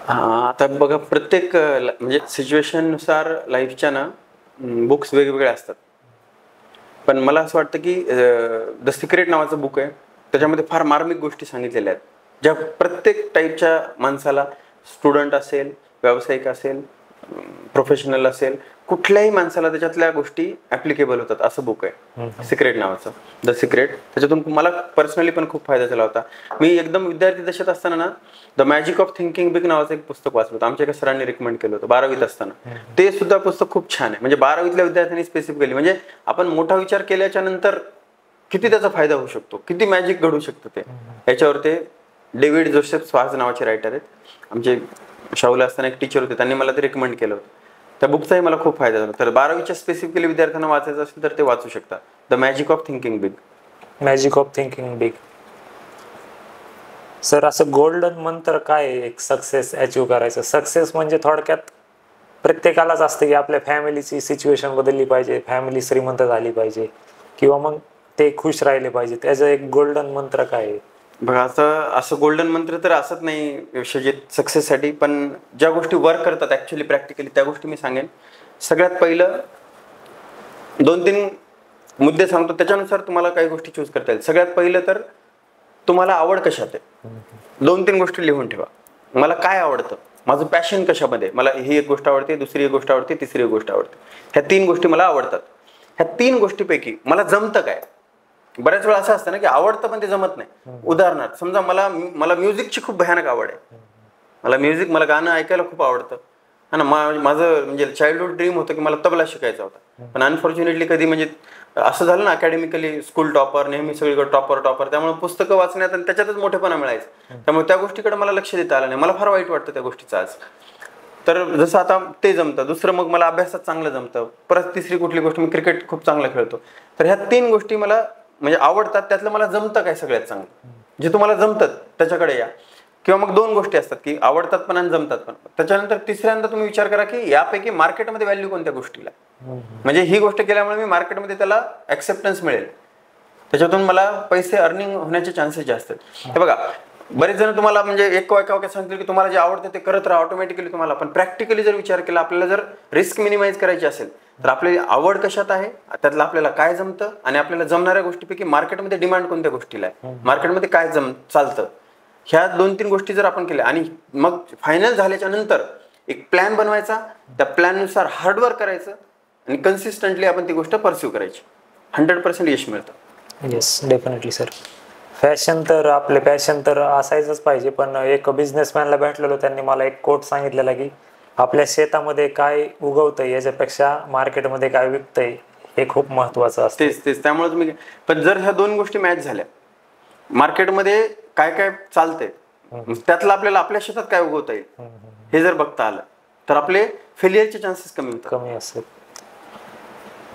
आता बघा, प्रत्येक म्हणजे सिच्युएशननुसार लाईफच्या ना बुक्स वेगवेगळे असतात. पण मला असं वाटतं की द सिक्रेट नावाचं बुक आहे, त्याच्यामध्ये फार मार्मिक गोष्टी सांगितलेल्या आहेत ज्या प्रत्येक टाईपच्या माणसाला, स्टुडंट असेल, व्यावसायिक असेल, प्रोफेशनल असेल, कुठल्याही माणसाला त्याच्यातल्या गोष्टी ॲप्लिकेबल होतात. असं बुक आहे सिक्रेट नावाचं, द सिक्रेट. त्याच्यातून मला पर्सनली पण खूप फायदा झाला होता. मी एकदम विद्यार्थी दशेत असताना ना the magic of thinking big नावाचं एक पुस्तक वाचलं होतं. आमच्या एका सरांनी रिकमेंड केलं होतं 12वीत असताना. ते सुद्धा पुस्तक खूप छान आहे. म्हणजे 12वीतल्या विद्यार्थ्यांनी स्पेसिफिकली, म्हणजे आपण मोठा विचार केल्याच्या नंतर किती त्याचा फायदा होऊ शकतो, किती मॅजिक घडू शकतं ते, याच्यावर ते डेव्हिड जोसेफ स्वार्ट्झ नावाचे रायटर आहेत. आमचे शाहूला असताना एक टीचर होते, त्यांनी मला ते रिकमेंड केलं होतं. त्या बुकचाही मला खूप फायदा झाला. तर 12वीच्या स्पेसिफिकली विद्यार्थ्यांना वाचायचं असेल तर ते वाचू शकता, the magic of thinking big. Magic of thinking big. Sir, असं गोल्डन मंत्र काय आहे एक सक्सेस अचीव करायचं? सक्सेस म्हणजे थोडक्यात प्रत्येकालाच असतं की आपल्या फॅमिलीची सिच्युएशन बदलली पाहिजे, फॅमिली श्रीमंत झाली पाहिजे, किंवा मग ते खुश राहिले पाहिजे. त्याचं एक गोल्डन मंत्र काय आहे? बघा, असं गोल्डन मंत्र तर असत नाही विश्वजित सक्सेससाठी. पण ज्या गोष्टी वर्क करतात ॲक्च्युली प्रॅक्टिकली त्या गोष्टी मी सांगेन. सगळ्यात पहिलं 2-3 मुद्दे सांगतो, त्याच्यानुसार तुम्हाला काही गोष्टी चूज करता येईल. सगळ्यात पहिलं तर तुम्हाला आवड कशात आहे, 2-3 गोष्टी लिहून ठेवा. मला काय आवडतं, माझं पॅशन कशामध्ये, मला ही एक गोष्ट आवडते, दुसरी एक गोष्ट आवडते, तिसरी एक गोष्ट आवडते. ह्या 3 गोष्टी मला आवडतात. ह्या 3 गोष्टीपैकी मला जमतं काय. बऱ्याच वेळा असं असतं ना की आवडतं पण ते जमत नाही. उदाहरणार्थ समजा मला म्युझिकची खूप भयानक आवड आहे. मला गाणं ऐकायला खूप आवडतं. हा ना, माझं म्हणजे चाइल्डहुड ड्रीम होतं की मला तबला शिकायचा होता. पण अनफॉर्च्युनेटली कधी म्हणजे असं झालं ना, अकॅडमिकली स्कूल टॉपर, नेहमी सगळीकडे टॉपर, त्यामुळे पुस्तकं वाचण्यात आणि त्याच्यातच मोठेपणा मिळायचं. त्यामुळे त्या गोष्टीकडे मला लक्ष देता आलं नाही. मला फार वाईट वाटतं त्या गोष्टीचं आज. तर जसं आता ते जमतं, दुसरं मग मला अभ्यासात चांगलं जमतं, परत तिसरी कुठली गोष्ट, मी क्रिकेट खूप चांगलं खेळतो. तर ह्या 3 गोष्टी मला म्हणजे आवडतात. त्यातलं मला जमतं काय सगळ्यात चांगलं, जे तुम्हाला जमतं त्याच्याकडे या. किंवा मग 2 गोष्टी असतात की आवडतात पण आणि जमतात पण. त्याच्यानंतर तिसऱ्यांदा तुम्ही विचार करा की यापैकी मार्केटमध्ये व्हॅल्यू कोणत्या गोष्टीला, म्हणजे ही गोष्ट केल्यामुळे मी मार्केटमध्ये त्याला ऍक्सेप्टन्स मिळेल, त्याच्यातून मला पैसे अर्निंग होण्याचे चान्सेस जास्त आहेत. हे बघा, बरेच जण तुम्हाला म्हणजे एक वाक्यात सांगतील की तुम्हाला जे आवडतं ते करत राहा ऑटोमॅटिकली तुम्हाला. पण प्रॅक्टिकली जर विचार केला, आपल्याला जर रिस्क मिनिमाइज करायची असेल तर आपली आवड कशात आहे, त्यातलं आपल्याला काय जमतं, आणि आपल्याला जमणाऱ्या गोष्टीपैकी मार्केटमध्ये डिमांड कोणत्या गोष्टीला आहे, मार्केटमध्ये काय चालतं, ह्या 2-3 गोष्टी जर आपण केल्या आणि मग फायनल झाल्याच्या नंतर एक प्लॅन बनवायचा, त्या प्लॅननुसार हार्डवर्क करायचं आणि कन्सिस्टंटली आपण ती गोष्ट परस्यू करायची, 100% यश मिळतं. Yes, definitely sir. आपले पॅशन तर असायचंच पाहिजे. पण एक बिझनेसमॅनला भेटलेलो, त्यांनी मला एक कोट सांगितलेला की आपल्या शेतामध्ये काय उगवतंय याच्यापेक्षा मार्केटमध्ये काय विकतंय हे खूप महत्वाचं असतं. तेच त्यामुळे तुम्ही, पण जर ह्या 2 गोष्टी मॅच झाल्या, मार्केटमध्ये काय काय चालतंय, त्यातलं आपल्याला आपल्या शेतात काय उगवता येईल हे जर बघता आलं तर आपले फेलियरचे चान्सेस कमी असतात.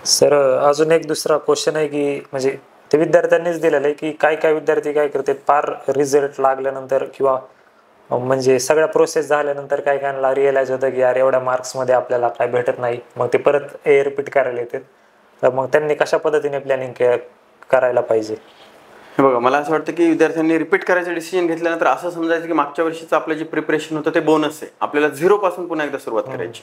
सर, अजून एक दुसरा क्वेश्चन आहे की म्हणजे ते विद्यार्थ्यांनीच दिलेलं आहे की काय विद्यार्थी काय करतात, फार रिझल्ट लागल्यानंतर किंवा म्हणजे सगळ्या प्रोसेस झाल्यानंतर कायला रिअलाइज होतं की यार एवढ्या मार्क्समध्ये आपल्याला काय भेटत नाही, मग ते परत रिपीट करायला येतात. तर मग त्यांनी कशा पद्धतीने प्लॅनिंग करायला पाहिजे. हे बघा, मला असं वाटतं की विद्यार्थ्यांनी रिपीट करायचं डिसिजन घेतल्यानंतर असं समजायचं की मागच्या वर्षीचं आपलं जे प्रिपरेशन होतं ते बोनस आहे, आपल्याला 0 पासून पुन्हा एकदा सुरुवात करायची.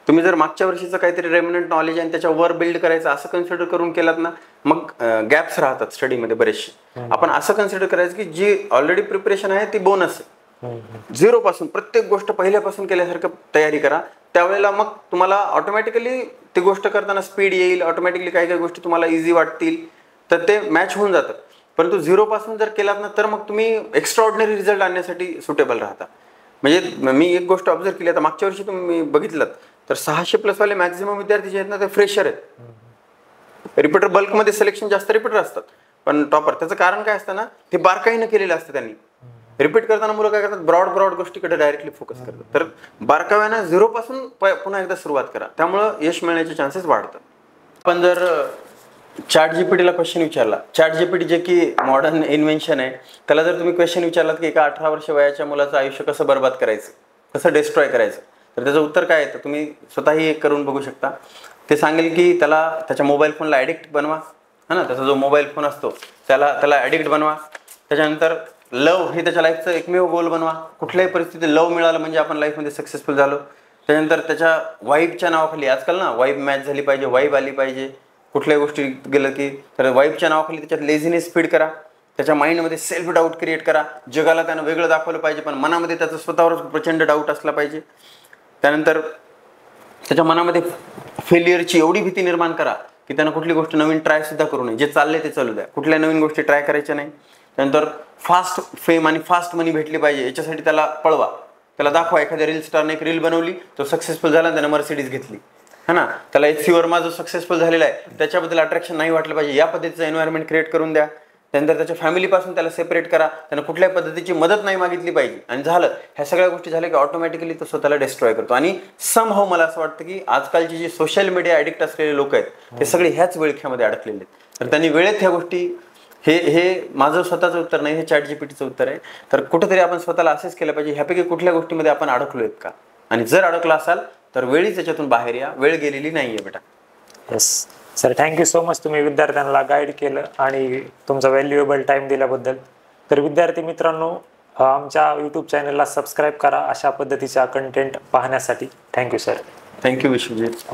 तुम्ही जर मागच्या वर्षीचं काहीतरी रेमिनंट नॉलेज आणि त्याच्यावर बिल्ड करायचं असं कन्सिडर करून केलात ना, मग गॅप्स राहतात स्टडीमध्ये बरेचसे. आपण असं कन्सिडर करायचं की जी ऑलरेडी प्रिपरेशन आहे ती बोनस आहे. 0 पासून प्रत्येक गोष्ट पहिल्यापासून केल्यासारखं तयारी करा. त्यावेळेला मग तुम्हाला ऑटोमॅटिकली ती गोष्ट करताना स्पीड येईल, ऑटोमॅटिकली काही गोष्टी तुम्हाला इझी वाटतील, तर ते मॅच होऊन जातात. परंतु 0 पासून जर केलात ना तर मग तुम्ही एक्स्ट्राऑर्डिनरी रिझल्ट आणण्यासाठी सुटेबल राहता. म्हणजे मी एक गोष्ट ऑब्झर्व केली, आता मागच्या वर्षी तुम्ही बघितलं तर 600+ वाले मॅक्झिमम विद्यार्थी जे आहेत ना ते फ्रेशर आहेत. रिपीटर बल्कमध्ये सिलेक्शन जास्त रिपीटर असतात, पण टॉपर. त्याचं कारण काय असतं ना, ते बारकाईनं केलेलं असतं त्यांनी. रिपीट करताना मुलं काय करतात, ब्रॉड गोष्टीकडे डायरेक्टली फोकस करतात. तर बारकाव्यानं 0 पासून पुन्हा एकदा सुरुवात करा, त्यामुळं यश मिळण्याचे चान्सेस वाढतात. पण जर ChatGPTला क्वेश्चन विचारला, ChatGPT जे की मॉडर्न इन्व्हेन्शन आहे, त्याला जर तुम्ही क्वेश्चन विचारलात की एका 18 वर्ष वयाच्या मुलाचं आयुष्य कसं बर्बाद करायचं, कसं डिस्ट्रॉय करायचं, तर त्याचं उत्तर काय येतं तुम्ही स्वतःही एक करून बघू शकता. ते सांगेल की त्याला त्याच्या मोबाईल फोनला ॲडिक्ट बनवा, हा ना, त्याचा जो मोबाईल फोन असतो त्याला ॲडिक्ट बनवा. त्याच्यानंतर लव हे त्याच्या लाईफचं एकमेव गोल बनवा. कुठल्याही परिस्थितीत लव मिळालं म्हणजे आपण लाईफमध्ये सक्सेसफुल झालो. त्याच्यानंतर त्याच्या वाईबच्या नावाखाली, आजकाल ना वाईब मॅच झाली पाहिजे, वाईब आली पाहिजे कुठल्याही गोष्टी गेलं की, तर वाईबच्या नावाखाली त्याच्यात लेझिनेस फीड करा, त्याच्या माइंडमध्ये सेल्फ डाऊट क्रिएट करा. जगाला त्यानं वेगळं दाखवलं पाहिजे पण मनामध्ये त्याचं स्वतःवर प्रचंड डाऊट असला पाहिजे. त्यानंतर त्याच्या मनामध्ये फेलियरची एवढी भीती निर्माण करा की त्यानं कुठली गोष्ट नवीन ट्राय सुद्धा करू नये, जे चालले ते चालू द्या, कुठल्या नवीन गोष्टी ट्राय करायच्या नाही. त्यानंतर फास्ट फेम आणि फास्ट मनी भेटली पाहिजे याच्यासाठी त्याला पळवा, त्याला दाखवा. एखाद्या रील स्टारने एक रील बनवली, तो सक्सेसफुल झाला, त्यानं मर्सिडीज घेतली, है ना. त्याला HC वर्मा जो सक्सेसफुल झालेला आहे त्याच्याबद्दल अट्रॅक्शन नाही वाटलं पाहिजे, या पद्धतीचं एन्व्हायरमेंट क्रिएट करून द्या. त्यानंतर त्याच्या फॅमिलीपासून त्याला सेपरेट करा, त्यानं कुठल्याही पद्धतीची मदत नाही मागितली पाहिजे. आणि झालं, ह्या सगळ्या गोष्टी झाल्या की ऑटोमॅटिकली तो स्वतःला डिस्ट्रॉय करतो. आणि समहाऊ मला असं वाटतं की आजकालची जी सोशल मीडिया ॲडिक्ट असलेले लोक आहेत ते सगळे ह्याच विळख्यामध्ये अडकलेले आहेत. तर त्यांनी वेळेत ह्या गोष्टी, हे माझं स्वतःचं उत्तर नाही, हे ChatGPTचं उत्तर आहे. तर कुठेतरी आपण स्वतःला असेच केलं पाहिजे, ह्यापैकी कुठल्या गोष्टीमध्ये आपण अडकलो आहेत का, आणि जर अडकला असाल तर वेळीच त्याच्यातून बाहेर या, वेळ गेलेली नाही आहे बेटा. Yes sir, thank you so much. तुम्ही विद्यार्थ्यांना गाईड केलं आणि तुमचा व्हॅल्युएबल टाईम दिल्याबद्दल. तर विद्यार्थी मित्रांनो, आमच्या यूट्यूब चॅनलला सबस्क्राईब करा अशा पद्धतीच्या कंटेंट पाहण्यासाठी. Thank you sir. थँक्यू विश्वजित.